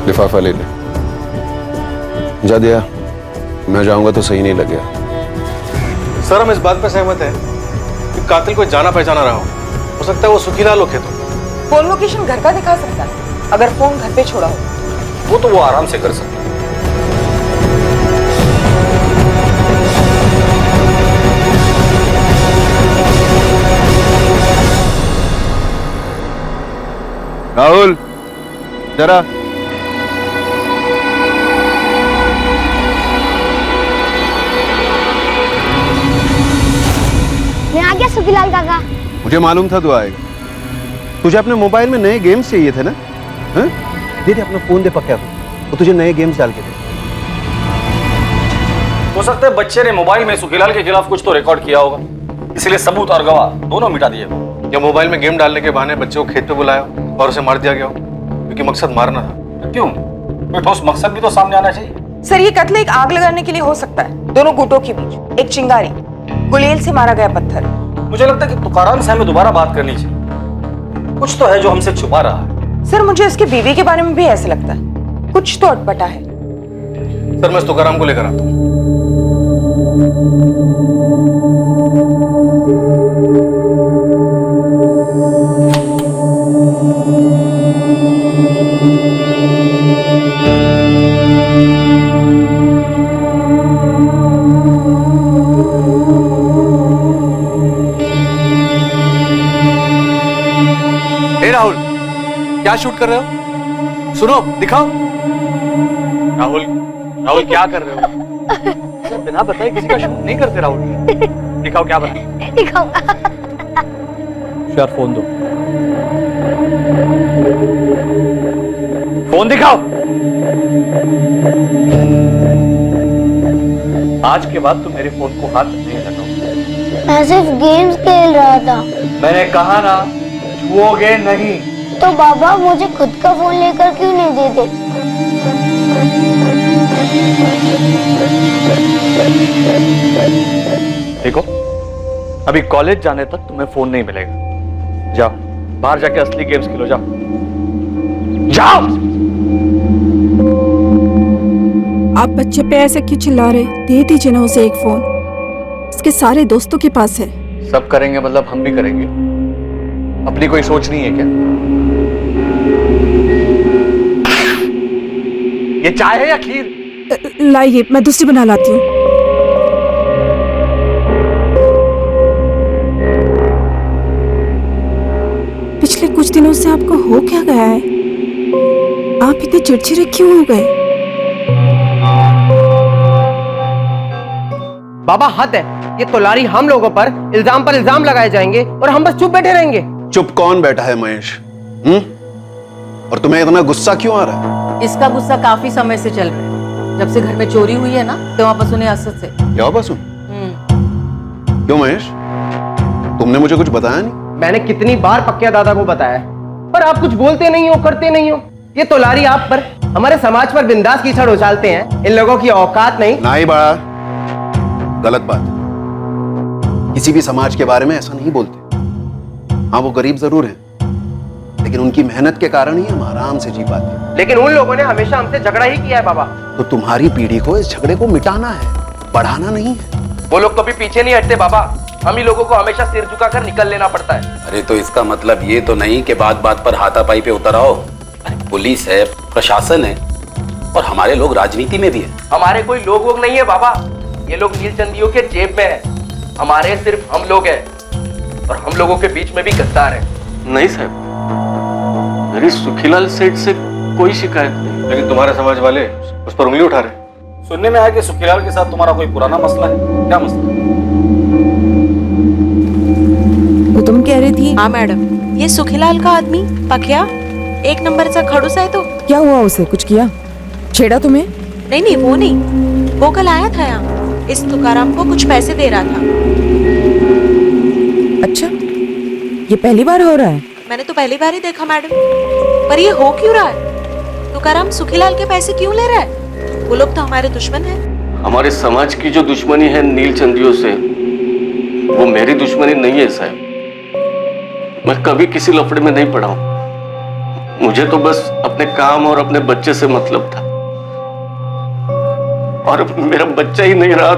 Speaker 16: लिफाफा ले ले। जा दिया। मैं जाऊंगा तो सही नहीं लगेगा।
Speaker 17: सर हम इस बात पर सहमत हैं कि कातिल कोई जाना पहचाना रहा हो सकता है वो सुखीलाल हो खेतों।
Speaker 6: फोन लोकेशन घर का दिखा सकता है अगर फोन घर पे छोड़ा हो।
Speaker 7: वो तो वो आराम से कर सकता है।
Speaker 16: राहुल जरा।
Speaker 12: मैं आ गया सुखीलाल काका।
Speaker 16: मुझे मालूम था तू आएगा। तुझे अपने मोबाइल में नए गेम्स चाहिए थे ना? हाँ? दे अपना फोन दे पक्का को, वो तुझे नए गेम्स डाल के दे।
Speaker 7: हो सकता है बच्चे ने मोबाइल में सुखीलाल के खिलाफ कुछ तो रिकॉर्ड किया होगा, इसलिए सबूत और गवाह दोनों मिटा दिए।
Speaker 17: या मोबाइल में गेम डालने के बहाने बच्चे को खेत पे बुलाया और उसे मार दिया गया हो, क्योंकि मकसद मारना था।
Speaker 7: क्यों? कोई ठोस मकसद भी तो सामने आना चाहिए।
Speaker 6: सर ये कत्ल एक आग लगाने के लिए हो सकता है। दोनों गुटों के बीच एक चिंगारी, गुलेल से मारा गया पत्थर।
Speaker 7: मुझे लगता है कि तुकाराम से हमें दोबारा बात करनी चाहिए। कुछ तो है जो हमसे छुपा रहा है।
Speaker 6: सर मुझे उसकी बीवी के बारे में भी ऐसा लगता है, कुछ तो अटपटा है।
Speaker 17: सर मैं तुकाराम को लेकर आता हूँ।
Speaker 5: राहुल क्या शूट कर रहे हो? सुनो दिखाओ। राहुल राहुल क्या कर रहे हो? बिना बताए किसी का शूट नहीं करते राहुल। दिखाओ क्या बना।
Speaker 12: दिखाओ।
Speaker 5: यार फोन दो। फोन दिखाओ। आज के बाद तुम मेरे फोन को हाथ नहीं लगाओ।
Speaker 12: मैं सिर्फ गेम्स खेल रहा था।
Speaker 5: मैंने कहा ना छुओगे नहीं।
Speaker 12: तो बाबा मुझे खुद का फोन लेकर क्यों नहीं देते?
Speaker 5: देखो अभी कॉलेज जाने तक तुम्हें फोन नहीं मिलेगा। जाओ बाहर जाके असली गेम्स खेलो। जाओ जाओ।
Speaker 4: आप बच्चे पे ऐसे क्यों चिल्ला रहे? दे दीजिए ना उसे एक फोन, उसके सारे दोस्तों के पास है।
Speaker 5: सब करेंगे मतलब हम भी करेंगे। अपनी कोई सोच नहीं है क्या? ये चाय है या खीर?
Speaker 4: लाइए मैं दूसरी बना लाती हूँ। पिछले कुछ दिनों से आपको हो क्या गया है? आप इतने चिड़चिड़े क्यों हो गए?
Speaker 19: बाबा हद है। ये तोलारी हम लोगों पर इल्जाम लगाए जाएंगे और हम बस चुप बैठे रहेंगे।
Speaker 16: चुप कौन बैठा है महेश? और तुम्हें इतना गुस्सा क्यों आ रहा है?
Speaker 20: इसका गुस्सा काफी समय से चल रहा है। जब से घर में चोरी हुई है ना, तो वापस उन्हें असद से।
Speaker 16: क्या वापस? क्यों महेश? तुमने मुझे कुछ बताया नहीं?
Speaker 19: मैंने कितनी बार पक्के दादा को बताया, पर आप कुछ बोलते नहीं हो, करते नहीं हो। ये तोलारी आप पर, हमारे समाज पर बिंदास कीचड़ उछालते हैं। इन लोगों की औकात नहीं।
Speaker 16: नहीं बड़ा गलत बात। किसी भी समाज के बारे में ऐसा नहीं बोलते। हाँ वो गरीब जरूर हैं, लेकिन उनकी मेहनत के कारण ही हम आराम से जी पाते हैं।
Speaker 19: लेकिन उन लोगों ने हमेशा हमसे झगड़ा ही किया है बाबा।
Speaker 16: तो तुम्हारी पीढ़ी को इस झगड़े को मिटाना है, बढ़ाना नहीं है।
Speaker 19: वो लोग कभी पीछे नहीं हटते बाबा। हम ही लोगों को हमेशा सिर झुकाकर निकल लेना पड़ता है।
Speaker 9: अरे तो इसका मतलब ये तो नहीं कि बात बात पर हाथापाई पे उतर आओ। पुलिस है, प्रशासन है, और हमारे लोग राजनीति में भी है।
Speaker 19: हमारे कोई लोग वोग नहीं है बाबा। ये लोग नीलचंदियों के जेब में है। हमारे सिर्फ हम लोग हैं, और हम लोगों के बीच में भी गद्दार है।
Speaker 5: नहीं साहब, मेरी सुखीलाल सेठ से कोई शिकायत नहीं। लेकिन तुम्हारे समाज वाले उस पर उंगली उठा रहे।
Speaker 7: सुनने में आया कि सुखीलाल के साथ तुम्हारा कोई पुराना मसला है। क्या मसला?
Speaker 6: वो तुम कह रही थी।
Speaker 21: हाँ मैडम, ये सुखीलाल का आदमी पकिया 1 नंबर का खड़ूस है। तो
Speaker 6: क्या हुआ उसे? कुछ किया? छेड़ा तुम्हें?
Speaker 21: नहीं, वो नहीं। वो कल आया था यहाँ, इस तुकाराम को कुछ पैसे दे रहा था।
Speaker 6: अच्छा, ये पहली बार हो रहा है?
Speaker 21: मैंने तो पहली बार ही देखा मैडम। पर ये हो क्यों रहा है? तुकाराम सुखीलाल के पैसे क्यों ले रहा है? वो लोग तो हमारे दुश्मन हैं।
Speaker 18: हमारे समाज की जो दुश्मनी है नीलचंदियों से, वो मेरी दुश्मनी नहीं है साहब। मैं कभी किसी लफड़े में नहीं पड़ा हूं। मुझे तो बस अपने काम और अपने बच्चे से मतलब था, और अब मेरा बच्चा ही नहीं रहा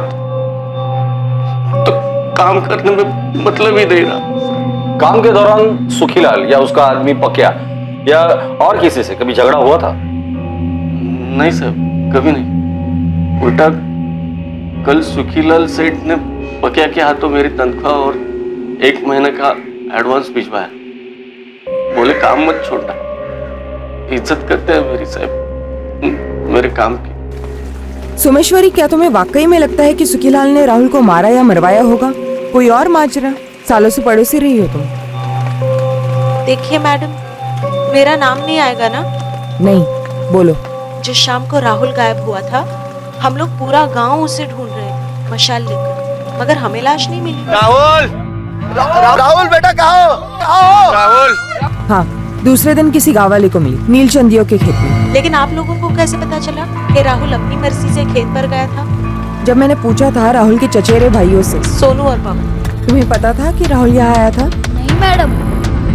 Speaker 18: तो काम करने में मतलब ही नहीं रहा।
Speaker 7: काम के दौरान सुखीलाल या उसका आदमी पकिया या और किसी से कभी झगड़ा हुआ था?
Speaker 18: नहीं साहब, कभी नहीं। उल्टा कल सुखीलाल सेठ ने पकिया के हाथों मेरी तनख्वाह और 1 महीने का एडवांस भिजवाया। बोले काम मत छोड़ना, इज्जत करते हैं मेरी साहब मेरे काम की।
Speaker 6: सोमेश्वरी, क्या तुम्हें वाकई में लगता है कि सुखीलाल ने राहुल को मारा या मरवाया होगा? कोई और माजरा? सालों से पड़ोसी रही हो तुम।
Speaker 21: देखिए मैडम, मेरा नाम नहीं आएगा ना?
Speaker 6: नहीं, बोलो।
Speaker 21: जिस शाम को राहुल गायब हुआ था, हम लोग पूरा गांव उसे ढूंढ रहे थे मशाल लेकर, मगर हमें लाश नहीं मिली।
Speaker 14: राहुल! राहुल बेटा कहाँ हो?
Speaker 21: राहुल!
Speaker 6: हाँ, दूसरे दिन किसी गांव वाले को मिली, नीलचंदियों के खेत में।
Speaker 21: लेकिन आप लोगों को कैसे पता चला कि राहुल अपनी मर्जी से खेत पर गया था?
Speaker 6: जब मैंने पूछा था राहुल के चचेरे भाइयों से,
Speaker 21: सोनू और पवन।
Speaker 6: तुम्हें पता था कि राहुल यहाँ आया था?
Speaker 12: नहीं मैडम,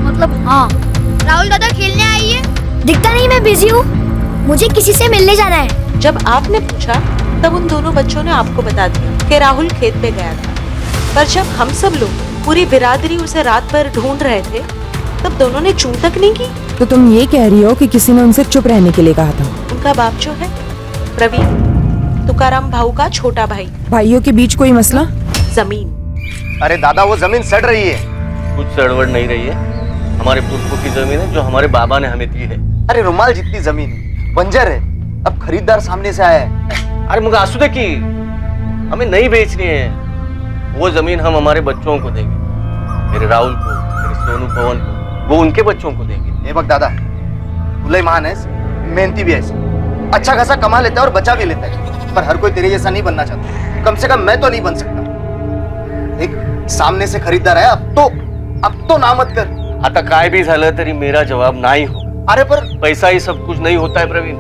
Speaker 12: मतलब हाँ। राहुल दादा खेलने आई है? दिखता नहीं, मैं बिजी हूँ, मुझे किसी से मिलने जाना है।
Speaker 21: जब आपने पूछा तब उन दोनों बच्चों ने आपको बता दिया कि राहुल खेत पे गया था। पर जब हम सब लोग, पूरी बिरादरी उसे रात भर ढूंढ रहे थे, तब दोनों ने चूं तक नहीं की।
Speaker 6: तो तुम ये कह रही हो कि किसी ने उनसे चुप रहने के लिए कहा था?
Speaker 21: उनका बाप जो है प्रवीण, तुकाराम भाऊ का छोटा भाई।
Speaker 6: भाइयों के बीच कोई मसला?
Speaker 21: जमीन।
Speaker 14: अरे दादा, वो जमीन सड़ रही है।
Speaker 18: कुछ सड़वड़ नहीं रही है, हमारे पुरखों की जमीन है जो हमारे बाबा ने हमें दी है।
Speaker 14: अरे रुमाल जितनी जमीन बंजर है, अब खरीदार सामने से आया है।
Speaker 18: अरे मुझे आंसू की हमें नहीं बेचनी है, वो जमीन हम हमारे बच्चों को देंगे, मेरे राहुल को, मेरे सोनू पवन को, वो उनके बच्चों को देंगे।
Speaker 14: ए बक दादा, भुलाई महान है, मेहनती भी है, अच्छा खासा कमा लेता है और बचा भी लेता है, पर हर कोई तेरे जैसा नहीं बनना चाहता। कम से कम मैं तो नहीं बन सकता। एक सामने से खरीदार है, अब तो ना मत कर।
Speaker 18: आता काय भी झालं तरी मेरा जवाब नाही हो।
Speaker 14: अरे पर
Speaker 18: पैसा ही सब कुछ नहीं होता है प्रवीण,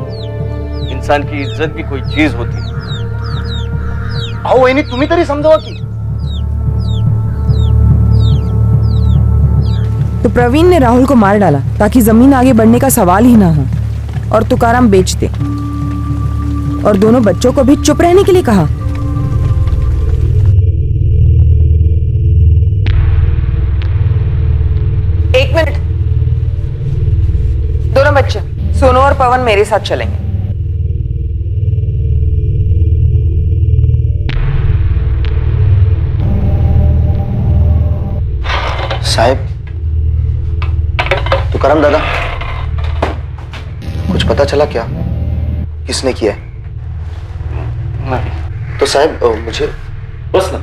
Speaker 18: इंसान की इज्जत भी कोई चीज होती है।
Speaker 14: अहो वहिनी, तुम्ही तरी समजावा की।
Speaker 6: तो प्रवीण ने राहुल को मार डाला ताकि जमीन आगे बढ़ने का सवाल ही ना हो, और तुकाराम बेच दे, और दोनों बच्चों को भी चुप रहने के लिए कहा। एक मिनट, दोनों बच्चे सोनू और पवन मेरे साथ चलेंगे।
Speaker 14: साहब, तुकाराम दादा, कुछ पता चला क्या किसने किया है?
Speaker 18: नहीं।
Speaker 14: तो साहब मुझे
Speaker 7: बस ना,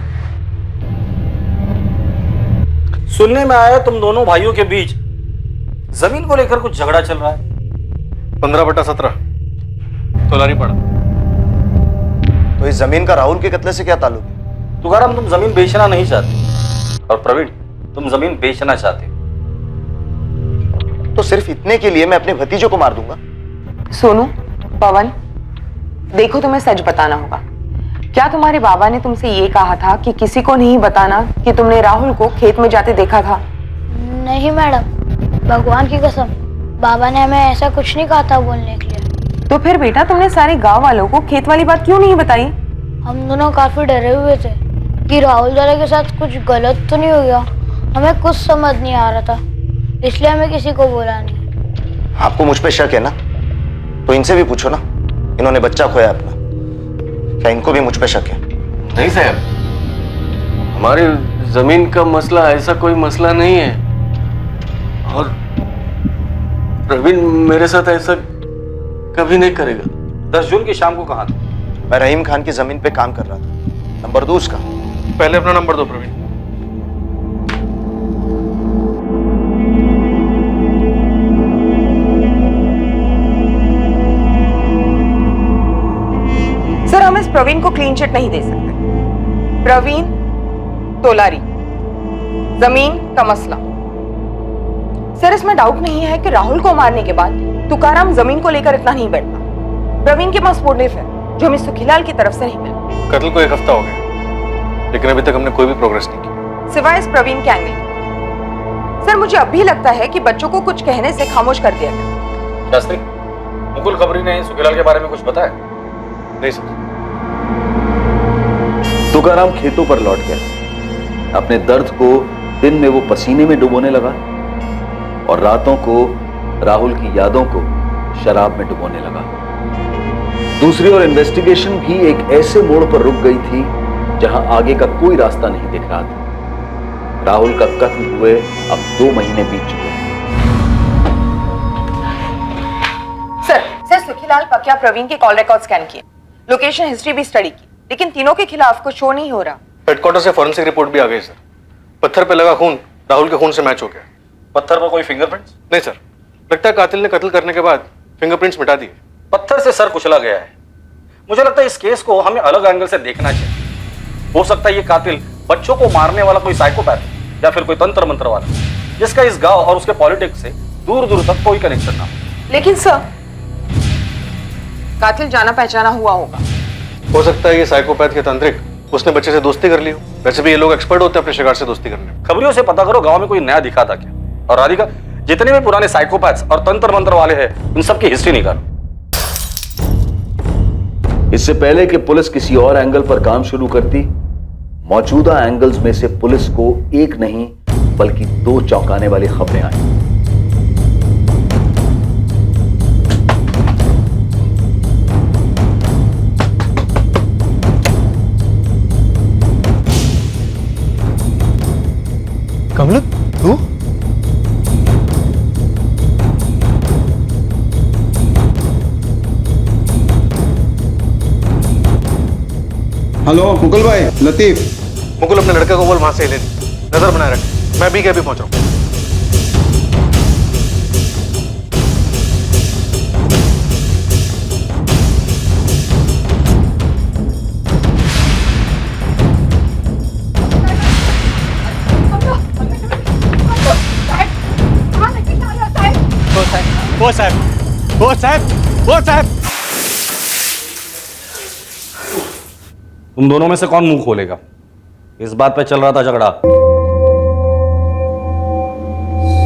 Speaker 7: सुनने में आया तुम दोनों भाइयों के बीच जमीन को लेकर कुछ झगड़ा चल रहा है।
Speaker 5: 15/17 तोलारी पड़ा।
Speaker 14: तो इस जमीन का राहुल के कत्ले से क्या ताल्लुक है?
Speaker 7: तुकाराम, तुम जमीन बेचना नहीं चाहते, और प्रवीण, तुम जमीन बेचना चाहते।
Speaker 14: तो सिर्फ इतने के लिए मैं अपने भतीजों को मार दूंगा?
Speaker 6: सोनू, पवन, देखो तुम्हें सच बताना होगा। क्या तुम्हारे बाबा ने तुमसे ये कहा था कि किसी को नहीं बताना कि तुमने राहुल को खेत में जाते देखा था?
Speaker 12: नहीं मैडम, भगवान की कसम, बाबा ने हमें ऐसा कुछ नहीं कहा था बोलने के लिए।
Speaker 6: तो फिर बेटा तुमने सारे गांव वालों को खेत वाली बात क्यों नहीं बताई?
Speaker 12: हम दोनों काफी डरे हुए थे कि राहुल दादा के साथ कुछ गलत तो नहीं हो गया। हमें कुछ समझ नहीं आ रहा था, इसलिए हमें किसी को बोला नहीं।
Speaker 14: आपको मुझ पे शक है ना? तो इनसे भी पूछो ना, इन्होंने बच्चा खोया अपना, क्या इनको भी मुझ पे शक है?
Speaker 18: नहीं साहब, हमारी जमीन का मसला ऐसा कोई मसला नहीं है, और प्रवीण मेरे साथ ऐसा कभी नहीं करेगा।
Speaker 16: 10 जून की शाम को कहाँ थे? मैं रहीम खान की जमीन पे काम कर रहा था। नंबर 2 उसका।
Speaker 17: पहले अपना नंबर दो प्रवीण।
Speaker 6: सर, हम इस प्रवीण को क्लीन चिट नहीं दे सकते। प्रवीण तोलारी, जमीन का मसला। सर, इसमें डाउट नहीं है कि राहुल को मारने के बाद तुकाराम जमीन को लेकर इतना नहीं बैठता। प्रवीण के पास मोटिव है जो हमें सुखीलाल की तरफ से नहीं मिला।
Speaker 17: कत्ल को 1 हफ्ता हो गया, लेकिन अभी तक हमने कोई भी प्रोग्रेस नहीं की,
Speaker 6: सिवाय इस प्रवीण के एंगल के। सर, मुझे अब भी लगता है कि बच्चों को कुछ कहने से खामोश कर दिया गया।
Speaker 7: शास्त्री, मुकुल खबरी ने सुखीलाल के बारे में कुछ बताया?
Speaker 17: नहीं सर।
Speaker 8: तुकाराम खेतों पर लौट गया। अपने दर्द को दिन में वो पसीने में डुबोने लगा और रातों को राहुल की यादों को शराब में डुबोने लगा। दूसरी ओर इन्वेस्टिगेशन भी एक ऐसे मोड़ पर रुक गई थी जहां आगे का कोई रास्ता नहीं दिख रहा था। राहुल का कत्ल हुए अब 2 महीने बीत चुके हैं।
Speaker 6: सर, सुखीलाल पकिया प्रवीण के कॉल रिकॉर्ड स्कैन किए, लोकेशन हिस्ट्री भी स्टडी की, लेकिन तीनों के खिलाफ कुछ शो नहीं हो रहा।
Speaker 17: हेडक्वार्टर से फॉरेंसिक रिपोर्ट भी आ गई सर। पत्थर पे लगा खून राहुल के खून से मैच हो गया।
Speaker 7: पत्थर पर कोई फिंगरप्रिंट्स?
Speaker 17: नहीं सर, लगता है कातिल ने कत्ल करने के बाद फिंगरप्रिंट्स मिटा दिए।
Speaker 7: पत्थर से सर कुचला गया है। मुझे लगता है इस केस को हमें अलग एंगल से देखना चाहिए। हो सकता है ये कातिल बच्चों को मारने वाला कोई साइकोपैथ है या फिर कोई तंत्र मंत्र वाला, जिसका इस गांव और उसके पॉलिटिक्स से दूर दूर तक कोई कनेक्शन ना हो।
Speaker 6: लेकिन सर, कातिल जाना पहचाना हुआ होगा।
Speaker 17: हो सकता है ये साइकोपैथ के तांत्रिक, उसने बच्चे से दोस्ती कर ली हो। वैसे भी ये लोग एक्सपर्ट होते हैं अपने शिकार से दोस्ती करने में।
Speaker 7: खबरियों से पता करो गांव में कोई नया दिखा था क्या। और राधिका, जितने भी पुराने साइकोपैथ्स और तंत्र मंत्र वाले हैं, इन सब की हिस्ट्री निकालो।
Speaker 8: इससे पहले कि पुलिस किसी और एंगल पर काम शुरू करती, मौजूदा एंगल्स में से पुलिस को एक नहीं बल्कि 2 चौंकाने वाली खबरें आई।
Speaker 14: कमल, तू?
Speaker 16: हेलो मुकुल भाई, लतीफ।
Speaker 17: मुकुल, अपने लड़के को बोल वहां से ही ले ली। नजर बनाए रख, मैं भी क्या भी पहुंच रहा हूं।
Speaker 7: वो साहब। तुम दोनों में से कौन मुंह खोलेगा? इस बात पे चल रहा था झगड़ा।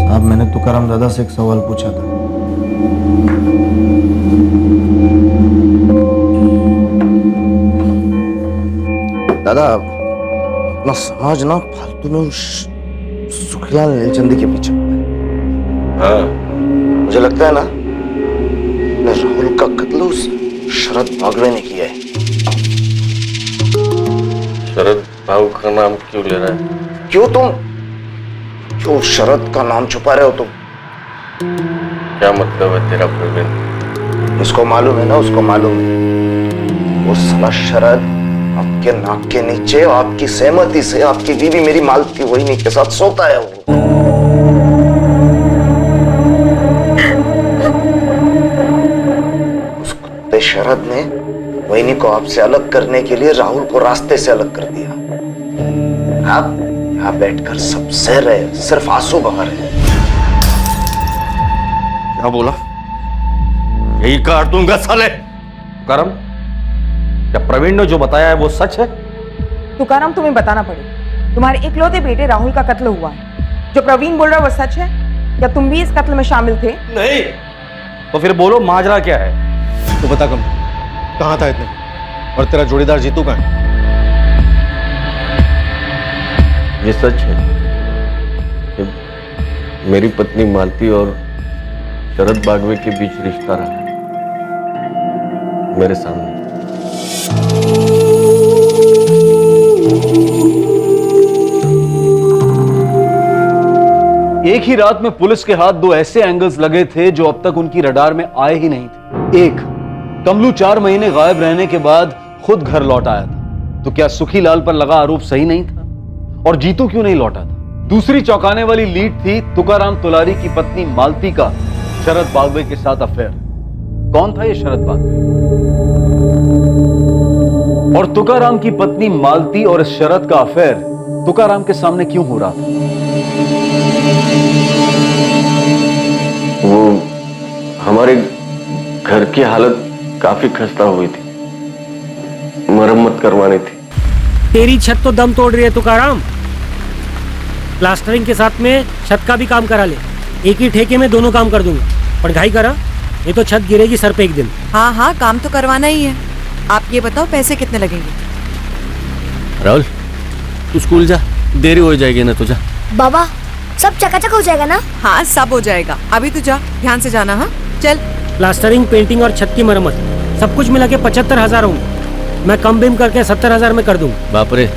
Speaker 14: साहब, मैंने तुकाराम दादा से एक सवाल पूछा था। दादा, अपना समाज ना फालतू में उस सुखीलाल नीलचंदी के पीछे पड़ा है। मुझे लगता है ना राहुल का कत्ल उस शरद भागवे ने किया है।
Speaker 18: शरद भाऊ का नाम क्यों ले रहा है?
Speaker 14: क्यों शरद का नाम छुपा रहे हो तुम?
Speaker 18: क्या मतलब है तेरा प्रवीण?
Speaker 14: उसको मालूम है ना, उसको मालूम है। वो साला शरद आपके नाक के नीचे आपकी सहमति से आपकी बीवी मेरी मालती वही के साथ सोता है। वो उस कुत्ते शरद ने वहीनी को आपसे अलग करने के लिए राहुल को रास्ते से अलग कर दिया। आप यहाँ बैठकर सब सह रहे, सिर्फ आंसू बहा रहे।
Speaker 7: क्या बोला? यही काट दूंगा साले। करम, क्या प्रवीण ने जो बताया है वो सच है?
Speaker 6: तुकाराम, तुम्हें बताना पड़ेगा। तुम्हारे इकलौते बेटे राहुल का कत्ल हुआ है। जो प्रवीण बोल रहा है वो सच है? क्या तुम भी इस कत्ल में शामिल थे?
Speaker 7: नहीं। तो फिर बोलो, माजरा क्या है?
Speaker 17: तो बता कम, कहाँ था इतने? और तेरा जोड़ीदार जीतू कहाँ है?
Speaker 18: ये सच है कि मेरी पत्नी मालती और शरद बागवे के बीच रिश्ता रहा है मेरे सामने।
Speaker 8: एक ही रात में पुलिस के हाथ 2 ऐसे एंगल्स लगे थे जो अब तक उनकी रडार में आए ही नहीं थे। एक कमलू 4 महीने गायब रहने के बाद खुद घर लौट आया था, तो क्या सुखीलाल पर लगा आरोप सही नहीं था? और जीतू क्यों नहीं लौटा था? दूसरी चौंकाने वाली लीड थी तुकाराम तुलारी की पत्नी मालती का शरद बागवे के साथ अफेयर। कौन था ये शरद बागवे? और तुकाराम की पत्नी मालती और इस शरद का अफेयर तुकाराम के सामने क्यों हो रहा था?
Speaker 18: वो हमारे घर की हालत काफी खस्ता हुई थी, मरम्मत करवानी थी।
Speaker 2: तेरी छत तो दम तोड़ रही है तुकाराम। प्लास्टरिंग के साथ में छत का भी काम करा ले, एक ही ठेके में दोनों काम कर दूंगा। पर घाई करा, ये तो छत गिरेगी सर पे एक दिन।
Speaker 13: हाँ हाँ, काम तो करवाना ही है। आप ये बताओ पैसे कितने लगेंगे?
Speaker 18: राहुल, तू स्कूल जा, देरी हो जाएगी ना तो जा।
Speaker 12: बाबा, सब चकाचक हो जाएगा ना?
Speaker 13: हाँ, सब हो जाएगा। अभी तू जा, ध्यान से जाना। हाँ चल।
Speaker 2: प्लास्टरिंग, पेंटिंग और छत की मरम्मत सब कुछ मिला के 75,000 होंगे। मैं कम बिम करके 70,000 में कर दूंगा।
Speaker 18: बाप रे,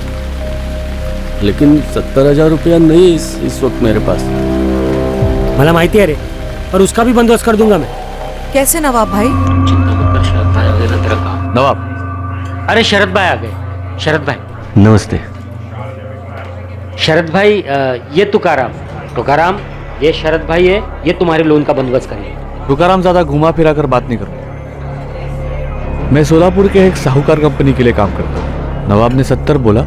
Speaker 18: लेकिन 70,000 रुपया नहीं इस वक्त मेरे पास।
Speaker 2: मला माहिती है रे, और उसका भी बंदोबस्त कर दूंगा मैं।
Speaker 13: कैसे नवाब भाई?
Speaker 2: नवाब, अरे शरद भाई आ गए। शरद भाई
Speaker 18: नमस्ते।
Speaker 2: शरद भाई, ये तुकाराम, ये शरद भाई है, ये तुम्हारे लोन का बंदोबस्त करेंगे।
Speaker 5: तुकाराम ज्यादा घुमा फिरा कर बात नहीं करो। मैं सोलापुर के एक साहूकार कंपनी के लिए काम करता हूँ। नवाब ने 70 बोला,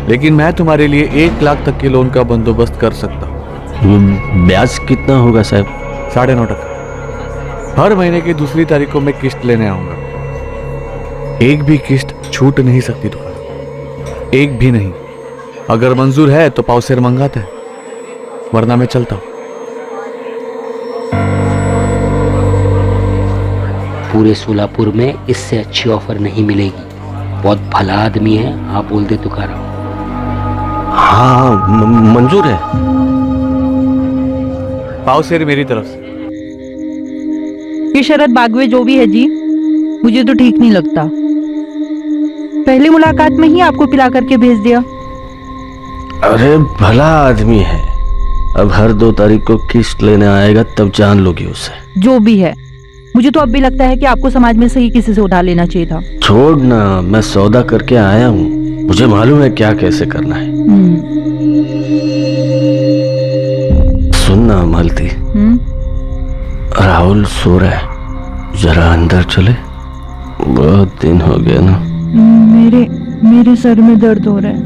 Speaker 5: लेकिन मैं तुम्हारे लिए 1 लाख तक के लोन का बंदोबस्त कर सकता हूँ।
Speaker 18: ब्याज कितना होगा साहब?
Speaker 5: 9.5%। हर महीने की दूसरी तारीख को मैं किस्त लेने आऊंगा। एक भी किस्त छूट नहीं सकती तुकाराम, एक भी नहीं। अगर मंजूर है तो पावसेर मंगाते हैं, वरना मैं चलता हूँ।
Speaker 22: पूरे सोलापुर में इससे अच्छी ऑफर नहीं मिलेगी। बहुत भला आदमी है, आप बोल दे तुकाराम।
Speaker 18: हाँ, मंजूर है।
Speaker 5: पावसेर मेरी तरफ से।
Speaker 23: ये शरद बागवे जो भी है जी, मुझे तो ठीक नहीं लगता। पहली मुलाकात में ही आपको पिला करके भेज दिया।
Speaker 18: अरे भला आदमी है, अब हर 2 तारीख को किस्त लेने आएगा तब जान लोगी उसे।
Speaker 23: जो भी है, मुझे तो अब भी लगता है कि आपको समाज में सही किसी से उधार लेना चाहिए था।
Speaker 18: छोड़ ना, मैं सौदा करके आया हूँ, मुझे मालूम है क्या कैसे करना है। सुन ना मालती, राहुल सो रहा है, जरा अंदर चले। बहुत दिन हो गया ना।
Speaker 23: मेरे सर में दर्द हो रहा है।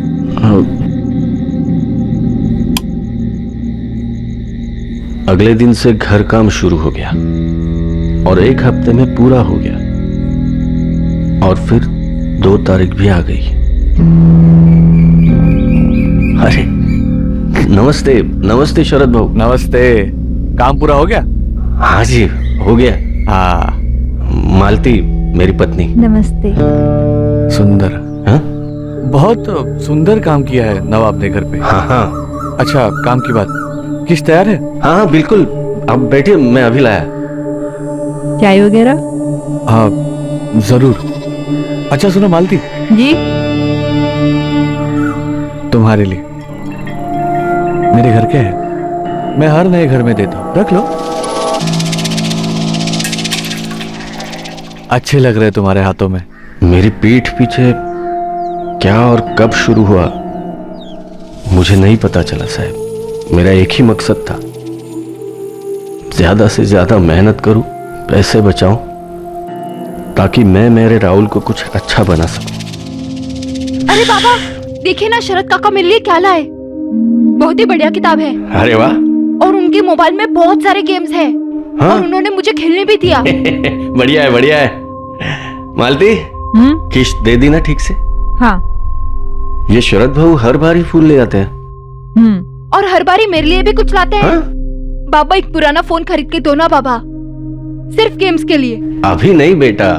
Speaker 18: अगले दिन से घर काम शुरू हो गया और 1 हफ्ते में पूरा हो गया, और फिर 2 तारीख भी आ गई। अरे नमस्ते। नमस्ते शरद भाऊ।
Speaker 5: नमस्ते। काम पूरा हो गया?
Speaker 18: हाँ जी, हो गया।
Speaker 5: हाँ,
Speaker 18: मालती मेरी पत्नी।
Speaker 23: नमस्ते।
Speaker 5: सुंदर।
Speaker 18: हाँ?
Speaker 5: बहुत सुंदर काम किया है नवाब ने घर पे।
Speaker 18: हाँ हाँ।
Speaker 5: अच्छा, काम की बात, किस्त तैयार है?
Speaker 18: हाँ बिल्कुल, अब बैठिए, मैं अभी लाया।
Speaker 23: चाय वगैरह?
Speaker 5: हाँ जरूर। अच्छा सुनो मालती
Speaker 23: जी,
Speaker 5: तुम्हारे लिए मेरे घर के है, मैं हर नए घर में देता हूँ, रख लो। अच्छे लग रहे तुम्हारे हाथों में।
Speaker 18: मेरी पीठ पीछे क्या और कब शुरू हुआ मुझे नहीं पता चला साहब। मेरा एक ही मकसद था, ज्यादा से ज्यादा मेहनत करूं, पैसे बचाऊं, ताकि मैं मेरे राहुल को कुछ अच्छा बना सकूं।
Speaker 10: अरे बाबा, देखिए ना, शरद काका मेरे लिए क्या लाए। बहुत ही बढ़िया किताब है।
Speaker 18: अरे वाह।
Speaker 10: और उनके मोबाइल में बहुत सारे गेम्स हैं।
Speaker 18: हाँ?
Speaker 10: और उन्होंने मुझे खेलने भी दिया।
Speaker 18: बढ़िया है, बढ़िया है। मालती, किस्त दे दी ना ठीक से?
Speaker 23: हाँ।
Speaker 18: ये शरद भाऊ हर बार ही फूल ले आते हैं।
Speaker 10: और हर बारी मेरे लिए भी कुछ लाते हैं। बाबा, एक पुराना फोन खरीद के दो ना बाबा, सिर्फ गेम्स के लिए।
Speaker 18: अभी नहीं बेटा,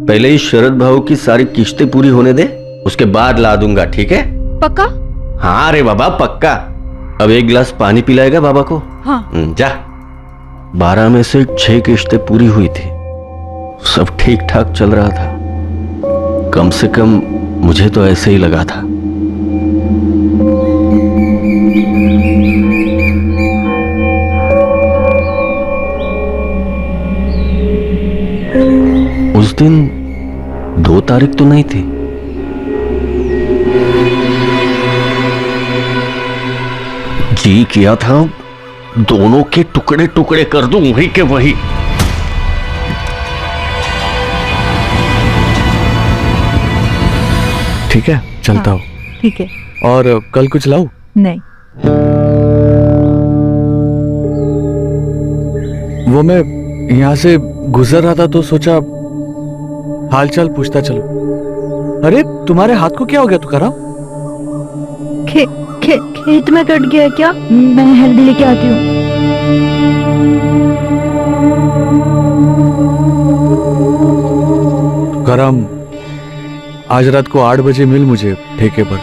Speaker 18: पहले ही शरद भाऊ की सारी किस्तें पूरी होने दे, उसके बाद ला दूंगा, ठीक है?
Speaker 10: पक्का?
Speaker 18: हाँ रे बाबा, पक्का। अब 1 गिलास पानी पिलाएगा बाबा को?
Speaker 10: हाँ।
Speaker 18: जा। 12 में से 6 किस्तें पूरी हुई थी, सब ठीक ठाक चल रहा था। कम से कम मुझे तो ऐसे ही लगा था। उस दिन 2 तारीख तो नहीं थी। जी किया था दोनों के टुकड़े टुकड़े कर दूं वहीं के वहीं।
Speaker 5: ठीक है, चलता हूँ।
Speaker 23: ठीक है।
Speaker 5: और कल कुछ लाऊं?
Speaker 23: नहीं।
Speaker 5: वो मैं यहाँ से गुजर रहा था तो सोचा हालचाल पूछता चलो। अरे तुम्हारे हाथ को क्या हो गया तुकाराम?
Speaker 23: खेत में कट गया क्या? मैं हल्दी लेके आती हूँ।
Speaker 5: तुकाराम, आज रात को 8 बजे मिल मुझे ठेके पर।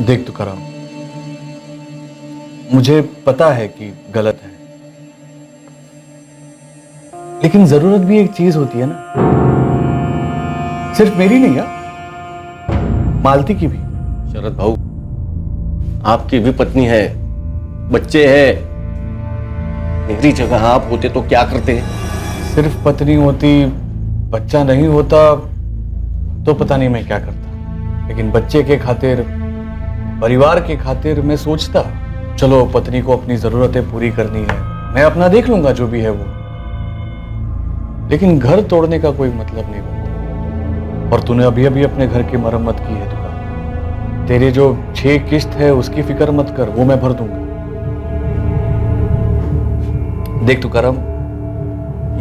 Speaker 5: देख तुकाराम, मुझे पता है कि गलत है, लेकिन जरूरत भी एक चीज होती है ना, सिर्फ मेरी नहीं है, मालती की भी।
Speaker 18: शरद भाऊ, आपकी भी पत्नी है, बच्चे हैं। मेरी जगह आप होते तो क्या करते?
Speaker 5: सिर्फ पत्नी होती, बच्चा नहीं होता तो पता नहीं मैं क्या करता, लेकिन बच्चे के खातिर, परिवार के खातिर मैं सोचता चलो पत्नी को अपनी जरूरतें पूरी करनी है, मैं अपना देख लूंगा जो भी है वो, लेकिन घर तोड़ने का कोई मतलब नहीं बनता। और तूने अभी अभी अपने घर की मरम्मत की है तुका, तेरे जो 6 किस्त है उसकी फिक्र मत कर, वो मैं भर दूंगा। देख तुकाराम,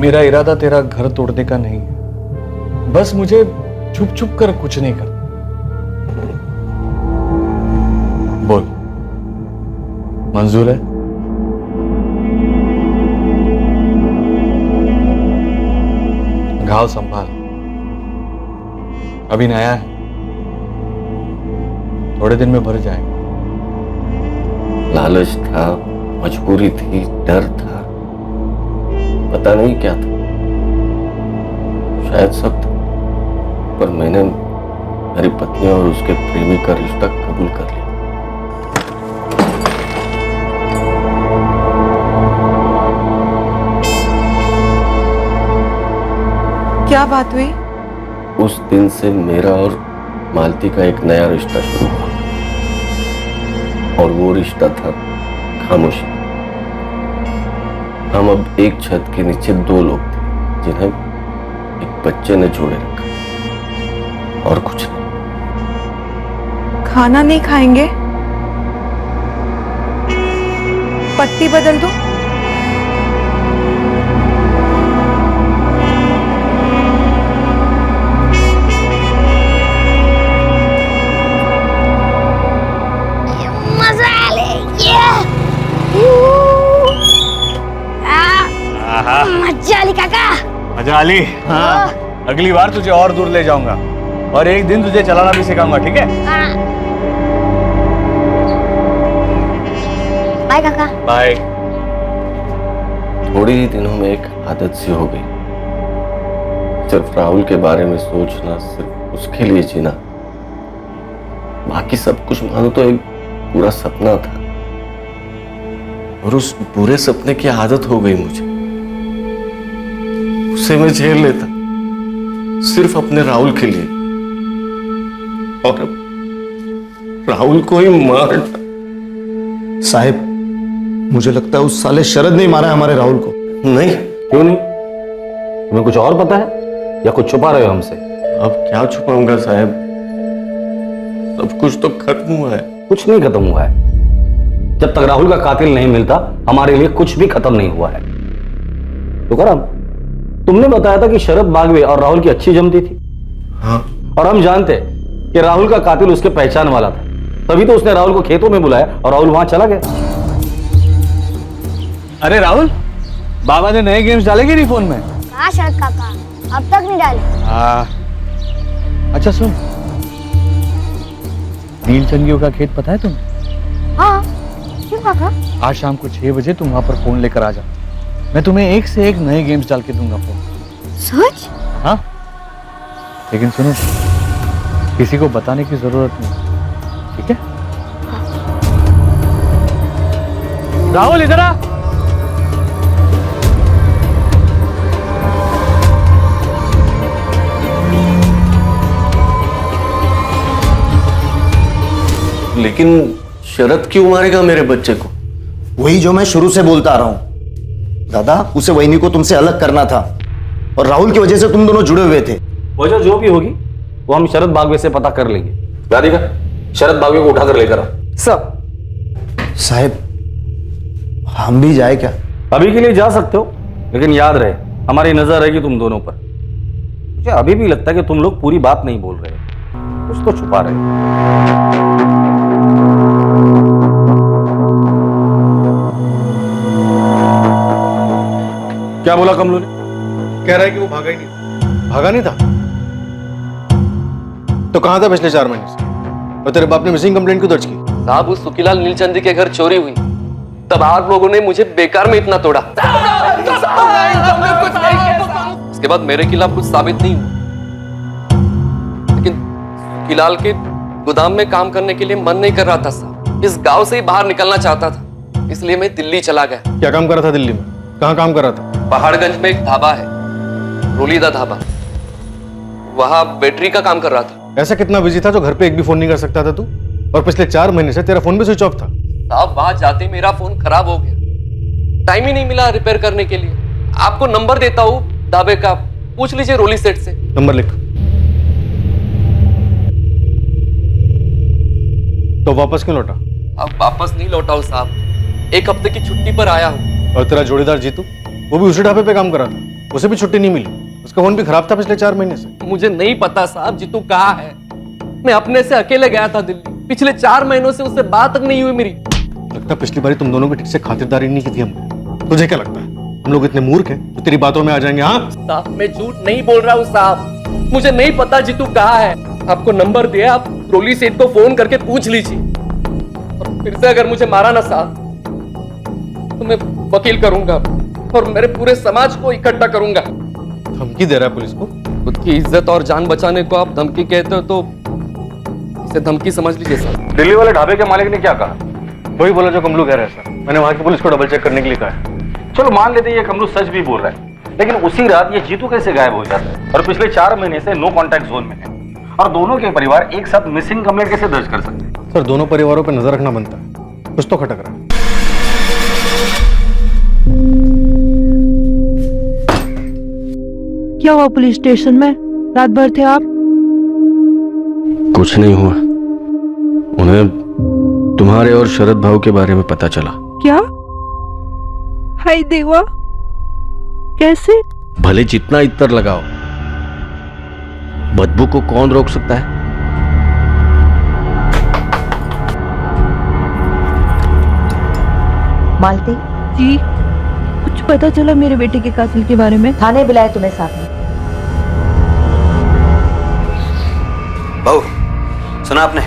Speaker 5: मेरा इरादा तेरा घर तोड़ने का नहीं है, बस मुझे छुप छुप कर कुछ नहीं करना। बोल, मंजूर है? घाव संभाल, अभी नया है, थोड़े दिन में भर जाएगा।
Speaker 18: लालच था, मजबूरी थी, डर था, पता नहीं क्या था, शायद सब था, पर मैंने मेरी पत्नी और उसके प्रेमी का रिश्ता कबूल कर लिया।
Speaker 4: क्या बात हुई?
Speaker 18: उस दिन से मेरा और मालती का एक नया रिश्ता शुरू हुआ, और वो रिश्ता था खामोशी। हम अब एक छत के नीचे 2 लोग थे जिन्हें एक बच्चे ने जोड़े रखा, और कुछ नहीं।
Speaker 4: खाना नहीं खाएंगे? पट्टी बदल दो।
Speaker 12: मजा आली काका।
Speaker 5: मजा आली? हाँ, अगली बार तुझे और दूर ले जाऊंगा और एक दिन तुझे चलाना भी सिखाऊंगा, ठीक है?
Speaker 12: बाय काका।
Speaker 5: बाय।
Speaker 18: थोड़ी ही दिनों में एक आदत सी हो गई, सिर्फ राहुल के बारे में सोचना, सिर्फ उसके लिए जीना। बाकी सब कुछ मानो तो एक पूरा सपना था, और उस पूरे सपने की आदत हो गई मुझे। उसे मैं झेल लेता सिर्फ अपने राहुल के लिए, और अब राहुल को ही मार।
Speaker 14: साहिब, मुझे लगता है उस साले शरद ने मारा है हमारे राहुल को।
Speaker 18: नहीं।
Speaker 7: क्यों नहीं? तुम्हें कुछ और पता है या कुछ छुपा रहे हो हमसे?
Speaker 18: अब क्या छुपाऊंगा साहब, सब कुछ तो खत्म हुआ है।
Speaker 7: कुछ नहीं खत्म हुआ है। जब तक राहुल का कातिल नहीं मिलता हमारे लिए कुछ भी खत्म नहीं हुआ है। तुकाराम, तुमने बताया था कि शरद बागवे और राहुल की अच्छी जमती थी।
Speaker 18: हाँ।
Speaker 7: और हम जानते कि राहुल का कातिल उसके पहचान वाला था, तभी तो उसने राहुल को खेतों में बुलाया और राहुल वहां चला गया।
Speaker 5: अरे राहुल, बाबा ने नए गेम्स डाले कि नहीं फोन में?
Speaker 12: हाँ शरद काका, अब तक नहीं डाले।
Speaker 5: हाँ। अच्छा सुन, नीलचंदियों का खेत पता है तुम्हें?
Speaker 12: हाँ। क्यों काका?
Speaker 5: आज शाम को 6 बजे तुम वहां पर फोन लेकर आ जा, मैं तुम्हें एक से एक नए गेम्स डाल के दूंगा फोन।
Speaker 12: सच?
Speaker 5: हाँ, लेकिन सुनो, किसी को बताने की जरूरत नहीं, ठीक है? राहुल इधर आ।
Speaker 18: लेकिन शरद क्यों मारेगा मेरे बच्चे को?
Speaker 14: वही जो मैं शुरू से बोलता आ रहा हूं दादा, उसे वहीनी को तुमसे अलग करना था और राहुल की वजह से तुम दोनों जुड़े हुए थे।
Speaker 7: वजह जो भी होगी वो हम शरद बागवे से पता कर लेंगे। राधिका, शरद बागवे को उठाकर लेकर आओ।
Speaker 14: साहब हम भी जाए क्या?
Speaker 7: अभी के लिए जा सकते हो, लेकिन याद रहे हमारी नजर रहेगी तुम दोनों पर। मुझे अभी भी लगता है कि तुम लोग पूरी बात नहीं बोल रहे, कुछ तो छुपा रहे हो। क्या बोला कमलू ने?
Speaker 17: कह रहा है कि वो भागा ही नहीं। भागा नहीं था तो कहां था पिछले 4 महीने से? और तेरे बाप ने मिसिंग कंप्लेंट क्यों दर्ज की?
Speaker 18: साहब उस सुखीलाल नीलचंदी के घर चोरी हुई, तब आप लोगों ने मुझे बेकार में इतना तोड़ा। उसके बाद मेरे खिलाफ कुछ साबित नहीं हुआ, लेकिन सुखीलाल के गोदाम में काम करने के लिए मन नहीं कर रहा था साहब। इस गांव से ही बाहर निकलना चाहता था, इसलिए मैं दिल्ली चला गया।
Speaker 17: क्या काम कर रहा था दिल्ली में? कहाँ काम कर रहा था?
Speaker 18: पहाड़गंज में एक ढाबा है, रोलीदा ढाबा, वहां बैटरी का काम कर रहा था।
Speaker 17: ऐसा कितना बिजी था जो घर पे एक भी फोन नहीं कर सकता था तू? और पिछले 4 महीने से तेरा फोन भी स्विच ऑफ था।
Speaker 18: साहब वहां जाते मेरा फोन खराब हो गया, टाइम ही नहीं मिला रिपेयर करने के लिए। आपको नंबर देता हूँ ढाबे का, पूछ लीजिए रोली सेठ से।
Speaker 17: नंबर लिख। तो वापस क्यों लौटा?
Speaker 18: अब वापस नहीं लौटा हूँ साहब, 1 हफ्ते की छुट्टी पर आया हूँ।
Speaker 17: और तेरा जोड़ीदार जीतू, वो भी उसी ढाबे पे काम कर रहा था, उसे भी छुट्टी नहीं मिली, उसका फोन भी खराब था पिछले 4 महीने से।
Speaker 18: मुझे नहीं पता साहब जीतू कहाँ है, मैं अपने से अकेले गया था दिल्ली, पिछले 4 महीनों से उससे बात तक नहीं हुई मेरी।
Speaker 17: लगता पिछली बारी तुम दोनों की ठीक से खातिरदारी नहीं की थी हमने। तुझे क्या लगता है हम लोग इतने मूर्ख हैं तो तेरी बातों में आ जाएंगे? हाँ
Speaker 18: साहब मैं झूठ नहीं बोल रहा हूँ साहब, मुझे नहीं पता जीतू कहाँ है। आपको नंबर दिया, आप रोली सेठ को फोन करके पूछ लीजिए। और फिर से अगर मुझे मारा ना साहब तो मैं वकील करूंगा और मेरे पूरे समाज को इकट्ठा करूंगा।
Speaker 17: धमकी दे रहा है पुलिस को?
Speaker 18: खुद की इज्जत और जान बचाने को आप धमकी कहते हो तो इसे धमकी समझ लीजिए सर।
Speaker 7: दिल्ली वाले ढाबे के मालिक ने क्या कहा?
Speaker 17: वही बोला जो कमलू कह रहा है सर, मैंने वहां की पुलिस को डबल चेक करने के लिए कहा है।
Speaker 7: चलो मान लेते हैं ये कमलू सच भी बोल रहा है, लेकिन उसी रात ये जीतू कैसे गायब हो जाता है और पिछले 4 महीने से नो कॉन्टैक्ट जोन में है, और दोनों के परिवार एक साथ मिसिंग कंप्लेंट कैसे दर्ज कर सकते हैं?
Speaker 17: सर दोनों परिवारों पर नजर रखना बनता है, कुछ तो खटक रहा है।
Speaker 23: क्या हुआ पुलिस स्टेशन में? रात भर थे आप?
Speaker 18: कुछ नहीं हुआ, उन्हें तुम्हारे और शरद भाऊ के बारे में पता चला।
Speaker 23: क्या? हाय देवा, कैसे?
Speaker 18: भले जितना इत्र लगाओ, बदबू को कौन रोक सकता है?
Speaker 10: मालती
Speaker 23: जी, कुछ पता चला मेरे बेटे के कातिल के बारे में?
Speaker 10: थाने बुलाए तुम्हें साथ में।
Speaker 3: बहू सुना आपने?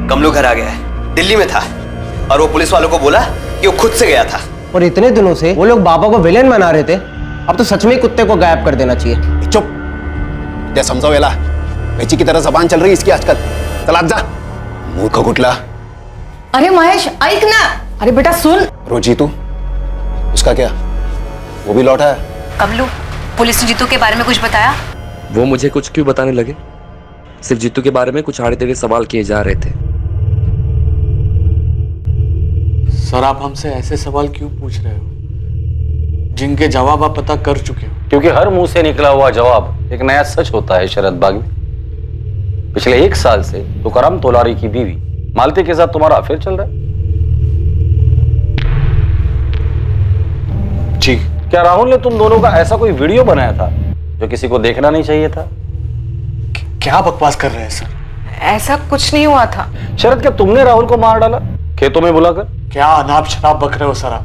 Speaker 3: कमलू घर आ गया है, दिल्ली में था और वो पुलिस वालों को बोला कि वो खुद से गया था।
Speaker 19: और इतने दिनों से वो लोग बाबा को विलेन बना रहे थे, अब तो सच में ही कुत्ते को गायब कर देना चाहिए।
Speaker 16: चुप, क्या समझाओ वेला, बेची की तरह जबान चल रही इसकी आजकल। चल आज जा, मूर्ख गुटला।
Speaker 10: अरे महेश ऐक ना। अरे बेटा सुन।
Speaker 16: रोजी तू, उसका क्या? वो भी लौटा है?
Speaker 10: कमलू, पुलिस ने जीतू के बारे में कुछ बताया?
Speaker 18: वो मुझे कुछ क्यों बताने लगे? सिर्फ जीतू के बारे में कुछ आड़े टेढ़े सवाल किए जा रहे थे।
Speaker 5: सर आप हमसे ऐसे सवाल क्यों पूछ रहे हो जिनके जवाब आप पता कर चुके हो?
Speaker 7: क्योंकि हर मुंह से निकला हुआ जवाब एक नया सच होता है शरद बागवी। पिछले 1 साल से तुकाराम तोलारी की बीवी मालती के साथ तुम्हारा अफेयर चल रहा है।
Speaker 5: जी।
Speaker 7: क्या राहुल ने तुम दोनों का ऐसा कोई वीडियो बनाया था जो किसी को देखना नहीं चाहिए था?
Speaker 5: क्या बकवास कर रहे हैं सर?
Speaker 6: ऐसा कुछ नहीं हुआ था।
Speaker 7: शरद, क्या तुमने राहुल को मार डाला खेतों में बुलाकर?
Speaker 5: क्या अनाप शनाप बक रहे हो सर आप?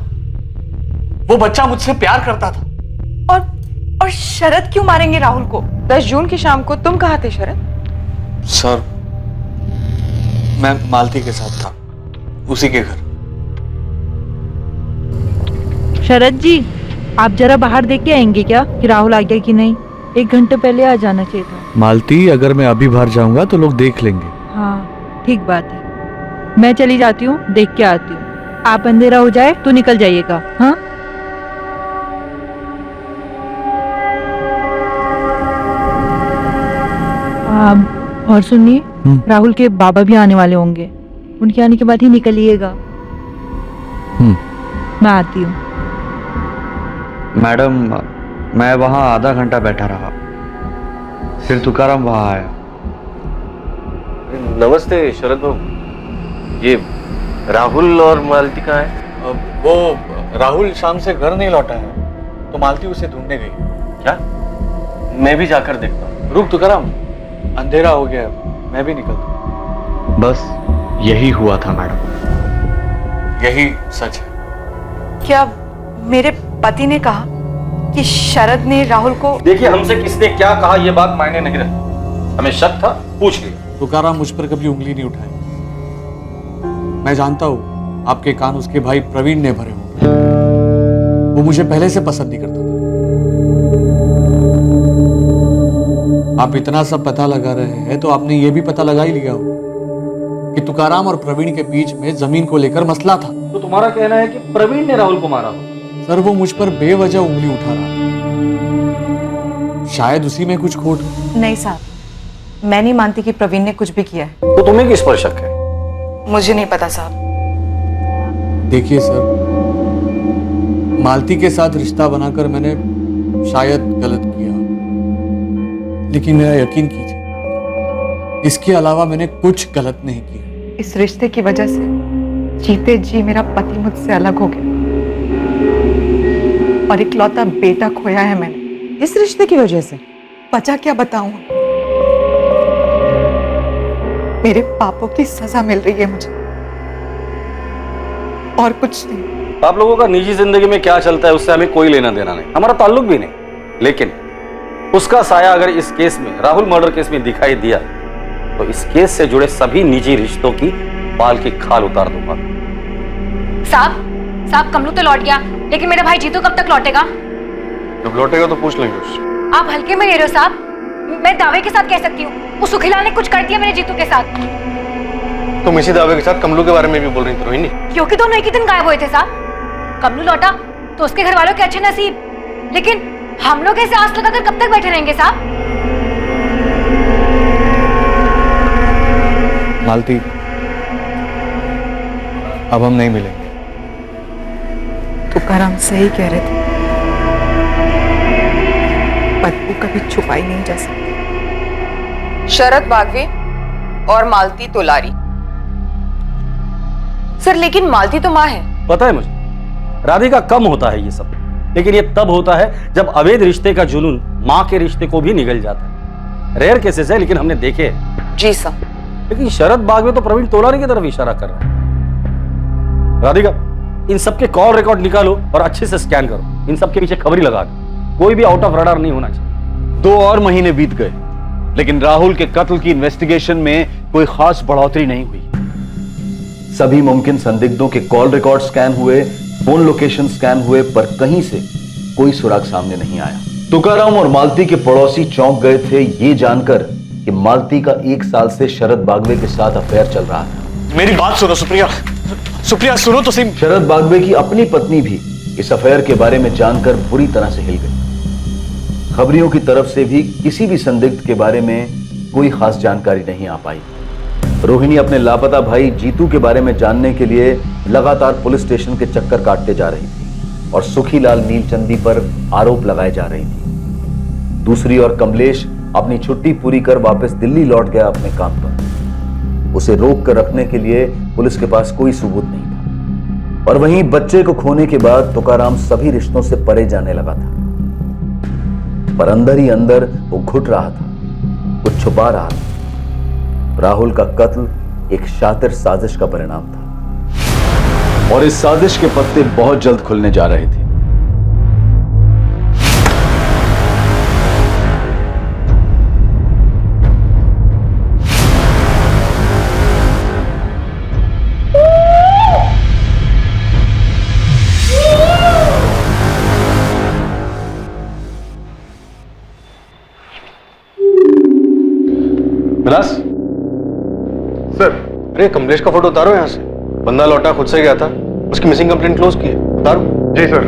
Speaker 5: वो बच्चा मुझसे प्यार करता था।
Speaker 6: और शरद क्यों मारेंगे राहुल को? 10 जून की शाम को तुम कहाँ थे शरद?
Speaker 5: सर मैं मालती के साथ था, उसी के घर।
Speaker 23: शरद जी, आप जरा बाहर देख के आएंगे क्या कि राहुल आ गया कि नहीं? 1 घंटे पहले आ जाना चाहिए था।
Speaker 17: मालती, अगर मैं अभी बाहर जाऊंगा तो लोग देख लेंगे।
Speaker 23: हाँ ठीक बात है, मैं चली जाती हूँ, देख के आती हूँ। आप अंधेरा हो जाए तो निकल जाइएगा। हाँ, और सुनिए, राहुल के बाबा भी आने वाले होंगे, उनके आने के बाद ही निकलिएगा। मैं आती हूँ।
Speaker 5: मैडम, मैं वहां आधा घंटा बैठा रहा, फिर तुकाराम वहां आया।
Speaker 18: नमस्ते शरद बाबू, ये राहुल और मालती कहाँ है?
Speaker 5: वो राहुल शाम से घर नहीं लौटा है, तो मालती उसे ढूंढने गई।
Speaker 18: क्या? मैं भी जाकर देखता हूँ।
Speaker 5: रुक तुकाराम, अंधेरा हो गया, मैं भी निकलता। बस यही हुआ था मैडम, यही सच है।
Speaker 6: क्या मेरे पति ने कहा कि शरद ने राहुल को?
Speaker 7: देखिए, हमसे किसने क्या कहा ये बात मायने नहीं रखती, हमें शक था, पूछ लिया।
Speaker 5: तुकाराम मुझ पर कभी उंगली नहीं उठाई। मैं जानता हूं आपके कान उसके भाई प्रवीण ने भरे होंगे, वो मुझे पहले से पसंद नहीं करता था। आप इतना सब पता लगा रहे हैं तो आपने ये भी पता लगा ही लिया हो कि तुकाराम और प्रवीण के बीच में जमीन को लेकर मसला था।
Speaker 7: तो तुम्हारा कहना है कि प्रवीण ने राहुल को मारा हो?
Speaker 5: सर, वो मुझ पर बेवजह उंगली उठा रहा था, शायद उसी में कुछ खोट हो।
Speaker 6: नहीं साहब, मैं नहीं मानती कि प्रवीण ने कुछ भी किया है।
Speaker 7: तो तुम्हें किस पर शक है?
Speaker 6: मुझे नहीं पता साहब।
Speaker 5: देखिए सर, मालती के साथ रिश्ता बनाकर मैंने शायद गलत किया, लेकिन मेरा यकीन कीजिए, इसके अलावा मैंने कुछ गलत नहीं किया।
Speaker 6: इस रिश्ते की वजह से जीते जी मेरा पति मुझसे अलग हो गया और इकलौता बेटा खोया है मैंने इस रिश्ते की वजह से। वजह क्या बताऊं? मेरे पापों की सजा मिल रही है मुझे, और कुछ नहीं।
Speaker 7: आप लोगों का निजी जिंदगी में क्या चलता है उससे हमें कोई लेना देना नहीं, हमारा ताल्लुक भी नहीं, लेकिन उसका साया अगर इस केस में, राहुल मर्डर केस में दिखाई दिया तो इस केस से जुड़े सभी निजी रिश्तों की बाल की खाल उतार दूंगा।
Speaker 10: साहब, कमलू तो लौट गया, लेकिन मेरा भाई जीतू कब तक लौटेगा?
Speaker 5: जब लौटेगा तो पूछ लेंगे उससे।
Speaker 10: आप हल्के में ले रहे हो साहब, मैं दावे के साथ कह सकती हूँ उस सुखीलाल ने कुछ कर दिया मेरे जीतू के साथ।
Speaker 5: तुम इसी दावे के साथ कमलू के बारे में भी बोल रही थी रोहिणी?
Speaker 10: क्योंकि दोनों एक ही दिन गायब हुए थे साहब। कमलू लौटा तो उसके घर वालों के अच्छे नसीब, लेकिन हम लोग ऐसे आस लगाकर कब तक बैठे रहेंगे साहब?
Speaker 5: मालती, अब हम नहीं मिलेंगे।
Speaker 6: तुकाराम सही कह रहे थे, बदबू कभी छुपाई नहीं जा सकती। शरद बागवे और मालती तोलारी। सर, लेकिन मालती तो माँ है।
Speaker 7: पता है मुझे, राधिका कम होता है ये सब, लेकिन ये तब होता है जब अवैध रिश्ते का जुनून माँ के रिश्ते को भी निगल जाता है। रेयर केसेस है, लेकिन हमने देखे हैं।
Speaker 6: जी सर।
Speaker 7: लेकिन शरद बागवे तो प्रवीण तोलारी की तरफ इशारा कर रहा है। राधिका, इन सबके कॉल रिकॉर्ड निकालो और अच्छे से स्कैन करो, इन सबके पीछे खबरी लगा दो, कोई भी आउट ऑफ रडार नहीं होना चाहिए।
Speaker 8: 2 और महीने बीत गए, लेकिन राहुल के कत्ल की इन्वेस्टिगेशन में कोई खास बढ़ोतरी नहीं हुई। सभी मुमकिन संदिग्धों के कॉल रिकॉर्ड स्कैन हुए, फोन लोकेशन स्कैन हुए, पर कहीं से कोई सुराग सामने नहीं आया। तुकाराम और मालती के पड़ोसी चौंक गए थे ये जानकर कि मालती का 1 साल से शरद बागवे के साथ अफेयर चल रहा था।
Speaker 5: मेरी बात सुनो सुप्रिया, सुप्रिया सुनो तो सही।
Speaker 8: शरद बागवे की अपनी पत्नी भी इस अफेयर के बारे में जानकर बुरी तरह से हिल गई। खबरियों की तरफ से भी किसी भी संदिग्ध के बारे में कोई खास जानकारी नहीं आ पाई। रोहिणी अपने लापता भाई जीतू के बारे में जानने के लिए लगातार पुलिस स्टेशन के चक्कर काटते जा रही थी और सुखीलाल नीलचंदी पर आरोप लगाए जा रही थी। दूसरी ओर कमलेश अपनी छुट्टी पूरी कर वापस दिल्ली लौट गया अपने काम पर। उसे रोक कर रखने के लिए पुलिस के पास कोई सबूत नहीं था। और वहीं बच्चे को खोने के बाद तुकाराम सभी रिश्तों से परे जाने लगा था, पर अंदर ही अंदर वो घुट रहा था, कुछ छुपा रहा था। राहुल का कत्ल एक शातिर साजिश का परिणाम था और इस साजिश के पत्ते बहुत जल्द खुलने जा रहे थे।
Speaker 5: विलास सर, अरे कमलेश का फोटो उतारो यहाँ से। बंदा लौटा, खुद से गया था, उसकी मिसिंग कंप्लेंट क्लोज की है। दारू? जी सर।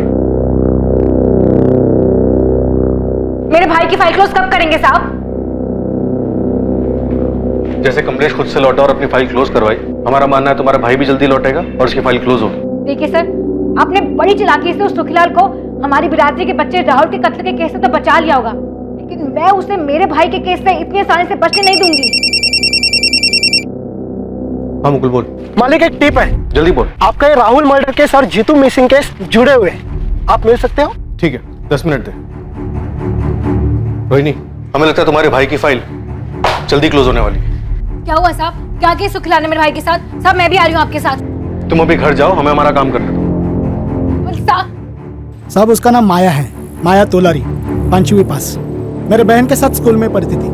Speaker 10: मेरे भाई की फाइल क्लोज कब करेंगे साहब?
Speaker 5: जैसे कमलेश खुद से लौटा और अपनी फाइल क्लोज करवाई, हमारा मानना है तुम्हारा भाई भी जल्दी लौटेगा और उसकी फाइल क्लोज होगी।
Speaker 10: देखिए सर, आपने बड़ी चालाकी से उस सुखीलाल को हमारी बिरादरी के बच्चे राहुल के कत्ल के केस से तो बचा लिया होगा, लेकिन मैं उसे मेरे भाई के केस से इतनी आसानी से बचने नहीं दूंगी।
Speaker 5: हाँ मुकुल बोल।
Speaker 1: मालिक एक टिप है,
Speaker 5: जल्दी बोल।
Speaker 1: आपका ये राहुल मर्डर केस और जीतू मिसिंग केस जुड़े हुए हैं, आप मिल सकते हो?
Speaker 5: ठीक है, 10 मिनट दे। रोहिणी, हमें लगता है तुम्हारे भाई की फाइल जल्दी क्लोज होने वाली है।
Speaker 10: क्या हुआ साहब? क्या किया सुखीलाल ने मेरे भाई के साथ? साहब मैं भी आ रही हूँ आपके साथ।
Speaker 5: तुम अभी घर जाओ, हमें हमारा काम करने दो।
Speaker 1: साहब उसका नाम माया है, माया तोलारी, पांचवी पास, मेरे बहन के साथ स्कूल में पढ़ती थी।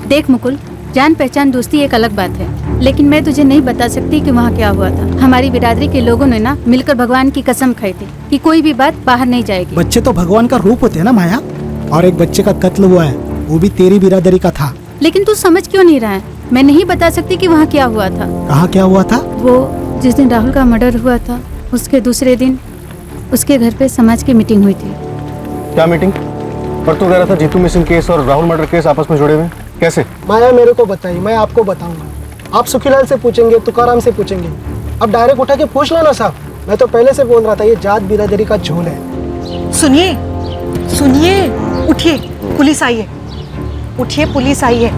Speaker 11: देख मुकुल, जान पहचान दोस्ती एक अलग बात है, लेकिन मैं तुझे नहीं बता सकती कि वहाँ क्या हुआ था। हमारी बिरादरी के लोगों ने ना मिलकर भगवान की कसम खाई थी कि कोई भी बात बाहर नहीं जाएगी।
Speaker 1: बच्चे तो भगवान का रूप होते हैं ना माया, और एक बच्चे का कत्ल हुआ है, वो भी तेरी बिरादरी का था।
Speaker 11: लेकिन तू समझ क्यों नहीं रहा है? मैं नहीं बता सकती कि वहाँ क्या हुआ था।
Speaker 1: कहाँ क्या हुआ था?
Speaker 11: वो जिस दिन राहुल का मर्डर हुआ था, उसके दूसरे दिन उसके घर पे समाज की मीटिंग हुई थी।
Speaker 5: क्या मीटिंग? पर तू कह रहा था जीतू मिसिंग केस और राहुल मर्डर केस आपस में जुड़े हुए, कैसे?
Speaker 1: माया मेरे को बताइए, मैं आपको बताऊंगा। आप सुखीलाल से पूछेंगे, तुकाराम से पूछेंगे, अब डायरेक्ट उठा के पूछ लो ना साहब। मैं तो पहले से बोल रहा था ये जात बिरादरी का झोल है।
Speaker 15: सुनिए सुनिए, उठिए, पुलिस आई है, उठिए, पुलिस आई है।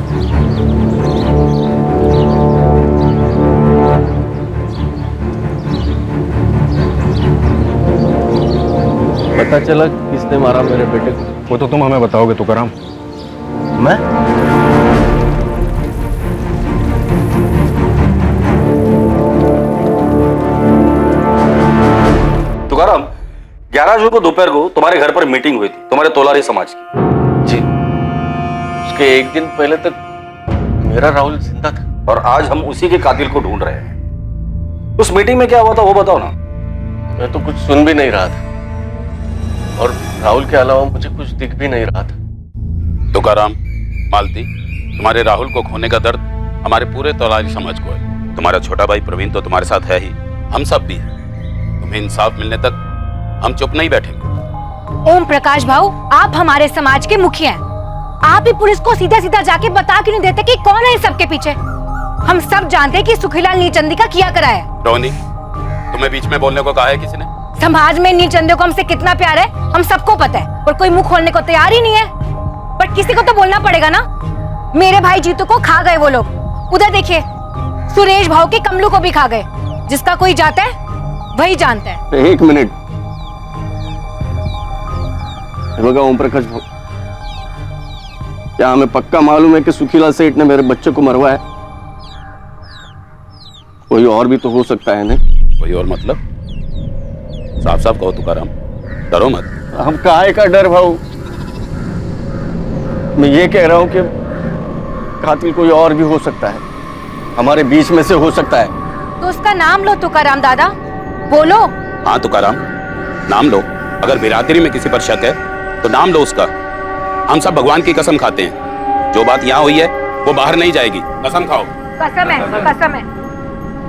Speaker 18: पता चला किसने मारा मेरे बेटे को?
Speaker 5: वो तो तुम हमें बताओगे तुकाराम।
Speaker 18: मैं?
Speaker 7: तुकाराम, 11 जून को दोपहर को तुम्हारे घर पर मीटिंग हुई थी तुम्हारे तोलारी समाज की।
Speaker 18: जी, उसके एक दिन पहले तक मेरा राहुल जिंदा था
Speaker 7: और आज हम उसी के कातिल को ढूंढ रहे हैं। उस मीटिंग में क्या हुआ था वो बताओ ना।
Speaker 18: मैं तो कुछ सुन भी नहीं रहा था और राहुल के अलावा मुझे कुछ दिख भी नहीं रहा था।
Speaker 9: तुकाराम, मालती, तुम्हारे राहुल को खोने का दर्द हमारे पूरे तोलारी समाज को है। तुम्हारा छोटा भाई प्रवीण तो तुम्हारे साथ है ही, हम सब भी हैं। तुम्हें इंसाफ मिलने तक हम चुप नहीं बैठेंगे।
Speaker 10: ओम प्रकाश भाऊ, आप हमारे समाज के मुखिया हैं। आप भी पुलिस को सीधा सीधा जाके बता क्यों नहीं देते कि कौन है इस सबके पीछे? हम सब जानते हैं कि सुखीलाल नीलचंदी का किया करा है।
Speaker 9: रोहिणी, तुम्हें बीच में बोलने को कहा है किसी ने?
Speaker 10: समाज में नीलचंदे को हमसे कितना प्यार है हम सबको पता है, पर कोई मुंह खोलने को तैयार ही नहीं है। पर किसी को तो बोलना पड़ेगा ना। मेरे भाई जीतू को खा गए वो लोग। उधर देखिए, सुरेश भाव के कमलू को भी खा गए। जिसका कोई जाता है वही जानता है।
Speaker 18: एक मिनट, बघा ओम प्रकाश भाऊ, क्या हमें पक्का मालूम है कि सुखीलाल सेठ ने मेरे बच्चे को मरवाया? कोई और भी तो हो सकता है ना?
Speaker 9: कोई और मतलब? साफ साफ कहो तुकाराम, डरो मत।
Speaker 18: हम काहे का डर भाऊ? मैं ये कह रहा हूं कि कातिल कोई और भी हो सकता है, हमारे बीच में से हो सकता है।
Speaker 10: तो उसका नाम लो तुकाराम दादा, बोलो।
Speaker 9: हाँ तुकाराम, नाम लो। अगर बिरादरी में किसी पर शक है तो नाम लो उसका। हम सब भगवान की कसम खाते हैं, जो बात यहाँ हुई है वो बाहर नहीं जाएगी। कसम खाओ।
Speaker 10: कसम है, कसम है।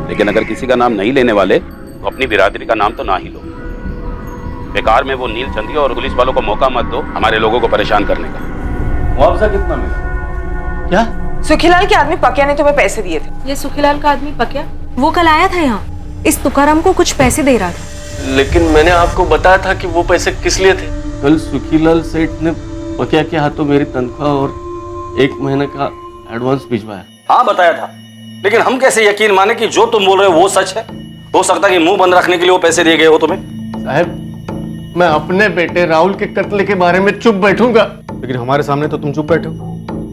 Speaker 9: लेकिन अगर किसी का नाम नहीं लेने वाले तो अपनी बिरादरी का नाम तो ना ही लो। बेकार में वो नीलचंदी और पुलिस वालों को मौका मत दो हमारे लोगों को परेशान करने का।
Speaker 18: मुआवजा कितना मिला?
Speaker 6: क्या? सुखीलाल के आदमी पकिया ने तुम्हें पैसे दिए थे।
Speaker 21: ये सुखीलाल का आदमी पकिया, वो कल आया था यहाँ, इस तुकाराम को कुछ पैसे दे रहा था।
Speaker 18: लेकिन मैंने आपको बताया था कि वो पैसे किस लिए थे। कल सुखीलाल सेठ ने पकिया के हाथों मेरी तनख्वाह और 1 महीने का एडवांस भिजवाया।
Speaker 7: हाँ बताया था, लेकिन हम कैसे यकीन माने कि जो तुम बोल रहे हो वो सच है? हो सकता है कि मुंह बंद रखने के लिए वो पैसे दिए गए हो तुम्हें।
Speaker 18: साहब, मैं अपने बेटे राहुल के कत्ल के बारे में चुप बैठूंगा?
Speaker 5: लेकिन हमारे सामने तो तुम चुप बैठे हो।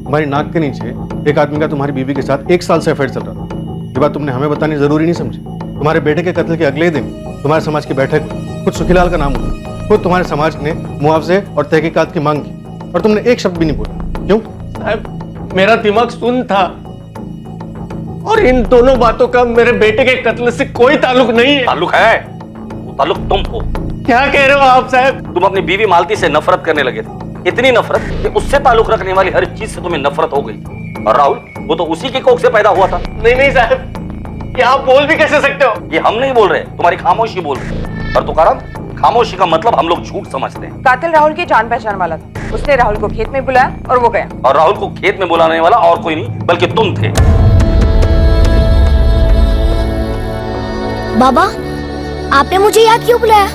Speaker 5: हमारी नाक के नीचे एक आदमी का तुम्हारी बीवी के साथ 1 साल से अफेयर चल रहा था। ये बात तुमने हमें बतानी जरूरी नहीं समझी। तुम्हारे बेटे के कत्ल के अगले दिन तुम्हारे समाज की बैठक खुद सुखीलाल का नाम हुआ। खुद तुम्हारे समाज ने मुआवजे और तहकीकात की मांग की और तुमने एक शब्द भी नहीं बोला। क्यों?
Speaker 18: साहब, मेरा दिमाग सुन था और इन दोनों बातों का मेरे बेटे के कत्ल से कोई ताल्लुक नहीं है।
Speaker 7: ताल्लुक है, वो ताल्लुक तुम हो।
Speaker 18: क्या कह रहे हो आप साहब?
Speaker 7: तुम अपनी बीवी मालती से नफरत करने लगे थे, इतनी नफरत कि उससे ताल्लुक रखने वाली हर चीज से तुम्हें नफरत हो गई। और राहुल, वो तो उसी की कोख से पैदा हुआ था।
Speaker 18: नहीं नहीं साहब,
Speaker 7: ये आप बोल भी कैसे सकते हो? ये हम नहीं बोल रहे, तुम्हारी खामोशी बोल रही है। और तुकाराम, खामोशी का मतलब हम लोग झूठ समझते हैं।
Speaker 6: कातिल राहुल की जान पहचान वाला था, उसने राहुल को खेत में बुलाया और वो गया।
Speaker 7: और राहुल को खेत में बुलाने वाला और कोई नहीं बल्कि तुम थे।
Speaker 12: बाबा, आपने मुझे यहाँ क्यों बुलाया?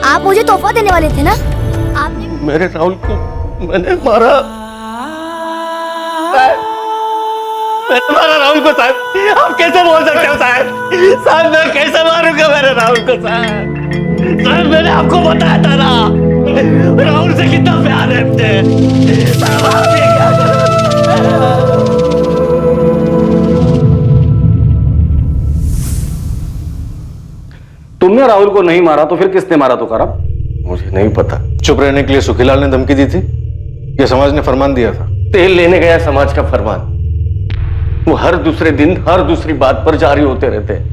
Speaker 12: आप मुझे तोहफा देने वाले थे ना? आपने
Speaker 18: मेरे राहुल को मैंने मारा। मैंने मारा राहुल को साहब। आप कैसे बोल सकते हो साहब? साहब मैं कैसे मारूंगा मेरे राहुल को साहब? साहब मैंने आपको बताया था ना, राहुल से कितना प्यार है मुझे। साहब आप ये क्या कर रहे हो?
Speaker 7: तुमने राहुल को नहीं मारा तो फिर किसने मारा तुकाराम?
Speaker 18: मुझे नहीं पता।
Speaker 17: चुप रहने के लिए सुखीलाल ने धमकी दी थी या समाज ने फरमान दिया था?
Speaker 18: तेल लेने गया समाज का फरमान। वो हर दूसरे दिन हर दूसरी बात पर जारी होते रहते हैं।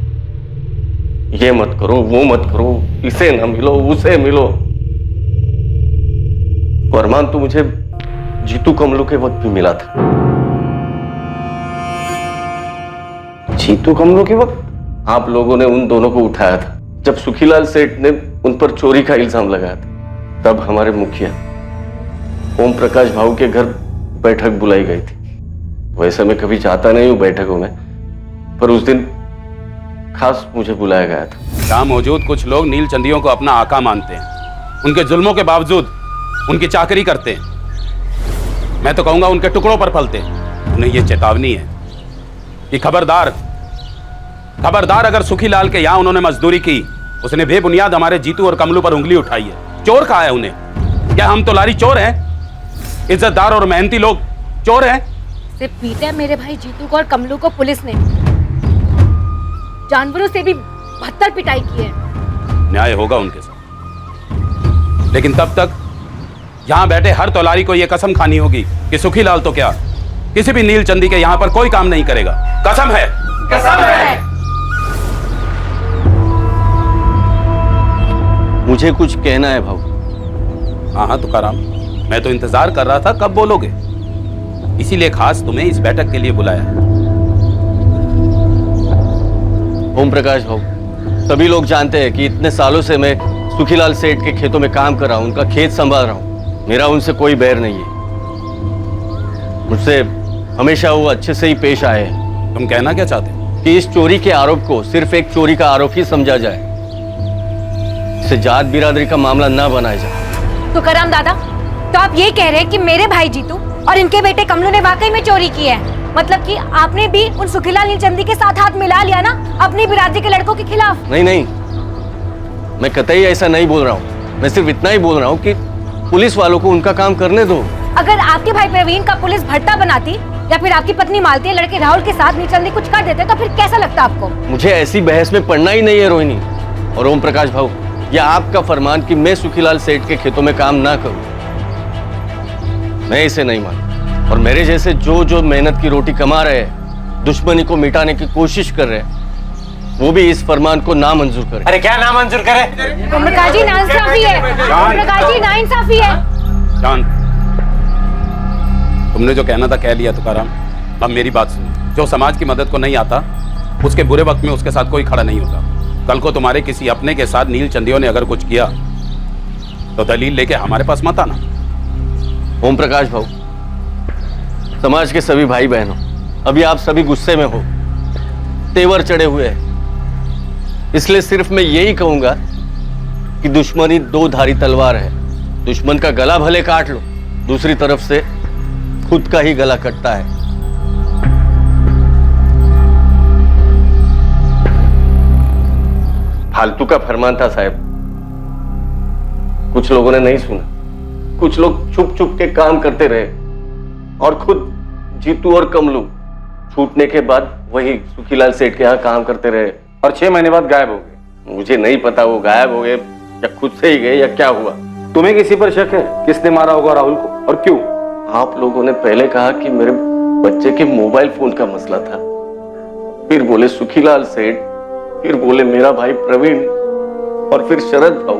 Speaker 18: ये मत करो, वो मत करो, इसे न मिलो, उसे मिलो। फरमान तो मुझे जीतू कमलू के वक्त भी मिला था।
Speaker 7: जीतू कमलू के वक्त?
Speaker 18: आप लोगों ने उन दोनों को उठाया था जब सुखीलाल सेठ ने उन पर चोरी का इल्जाम लगाया था। तब हमारे मुखिया ओम प्रकाश भाऊ के घर बैठक बुलाई गई थी। वैसे मैं कभी जाता नहीं हूं बैठकों में, पर उस दिन खास मुझे बुलाया गया था।
Speaker 9: यहाँ मौजूद कुछ लोग नील चंदियों को अपना आका मानते हैं। उनके जुल्मों के बावजूद उनकी चाकरी करते हैं। मैं तो कहूंगा उनके टुकड़ों पर पलते हैं। उन्हें यह चेतावनी है कि खबरदार खबरदार, अगर सुखीलाल के यहाँ उन्होंने मजदूरी की, उसने बेबुनियाद हमारे जीतू और कमलू पर उंगली उठाई है। चोर कहा है उन्हें? क्या हम तोलारी चोर हैं? इज्जतदार और मेहनती लोग चोर हैं?
Speaker 10: सिर्फ पीटा है मेरे भाई जीतू को और कमलू को पुलिस ने। जानवरों से भी बदतर पिटाई की है।
Speaker 9: न्याय होगा उनके साथ, लेकिन तब तक यहां बैठे हर तोलारी को यह कसम खानी होगी कि सुखीलाल तो क्या, किसी भी नील चंदी के यहां पर कोई काम नहीं करेगा। कसम है, कसम है।
Speaker 18: मुझे कुछ कहना है भाऊ।
Speaker 9: हाँ हाँ तुकाराम, मैं तो इंतजार कर रहा था कब बोलोगे, इसीलिए खास तुम्हें इस बैठक के लिए बुलाया।
Speaker 18: ओम प्रकाश भाऊ, सभी लोग जानते हैं कि इतने सालों से मैं सुखीलाल सेठ के खेतों में काम कर रहा हूं, उनका खेत संभाल रहा हूं। मेरा उनसे कोई बैर नहीं है। मुझसे हमेशा वो अच्छे से ही पेश आए हैं।
Speaker 9: तुम कहना क्या चाहते हो?
Speaker 18: कि इस चोरी के आरोप को सिर्फ एक चोरी का आरोप ही समझा जाए, इसे जात बिरादरी का मामला ना बनाया जाए।
Speaker 10: तुकाराम दादा, तो आप ये कह रहे हैं कि मेरे भाई जीतू और इनके बेटे कमलू ने वाकई में चोरी की है? मतलब कि आपने भी उन सुखीलाल नीलचंदी के साथ हाथ मिला लिया ना अपनी बिरादरी के लड़कों के खिलाफ?
Speaker 18: नहीं नहीं, मैं कतई ऐसा नहीं बोल रहा हूँ। मैं सिर्फ इतना ही बोल रहा हूँ कि पुलिस वालों को उनका काम करने दो।
Speaker 10: अगर आपके भाई प्रवीण का पुलिस भट्टा बनाती या फिर आपकी पत्नी मालती लड़के राहुल के साथ नीलचंदी कुछ कर देते तो फिर कैसा लगता आपको?
Speaker 18: मुझे ऐसी बहस में पड़ना ही नहीं है रोहिणी और ओम प्रकाश भाऊ। यह आपका फरमान कि मैं सुखीलाल सेठ के खेतों में काम ना करूं, मैं इसे नहीं मानता। और मेरे जैसे जो जो मेहनत की रोटी कमा रहे हैं, दुश्मनी को मिटाने की कोशिश कर रहे हैं, वो भी इस फरमान को नामंजूर करें।
Speaker 19: अरे क्या नामंजूर करे?
Speaker 10: ओम प्रकाश जी नाइंसाफी है। ओम प्रकाश जी नाइंसाफी है।
Speaker 9: शांत, तुमने जो कहना था कह लिया तुकाराम। अब मेरी बात सुनो, जो समाज की मदद को नहीं आता उसके बुरे वक्त में उसके साथ कोई खड़ा नहीं होता। कल को तुम्हारे किसी अपने के साथ नील चंदियों ने अगर कुछ किया तो दलील लेके हमारे पास मत आना।
Speaker 18: ओम प्रकाश भाऊ, समाज के सभी भाई बहनों, अभी आप सभी गुस्से में हो, तेवर चढ़े हुए हैं। इसलिए सिर्फ मैं यही कहूंगा कि दुश्मनी दो धारी तलवार है। दुश्मन का गला भले काट लो, दूसरी तरफ से खुद का ही गला कटता है। फालतू का फरमान था साहब, कुछ लोगों ने नहीं सुना। कुछ लोग छुप छुप के काम करते रहे और खुद जीतू और कमलू छूटने के बाद वही सुखीलाल सेठ के यहाँ काम करते रहे
Speaker 7: और 6 महीने बाद गायब हो गए।
Speaker 18: मुझे नहीं पता वो गायब हो गए या खुद से ही गए या क्या हुआ।
Speaker 7: तुम्हें किसी पर शक है? किसने मारा होगा राहुल को और क्यों?
Speaker 18: आप लोगों ने पहले कहा कि मेरे बच्चे के मोबाइल फोन का मसला था, फिर बोले सुखीलाल सेठ, फिर बोले मेरा भाई प्रवीण और फिर शरद भाऊ,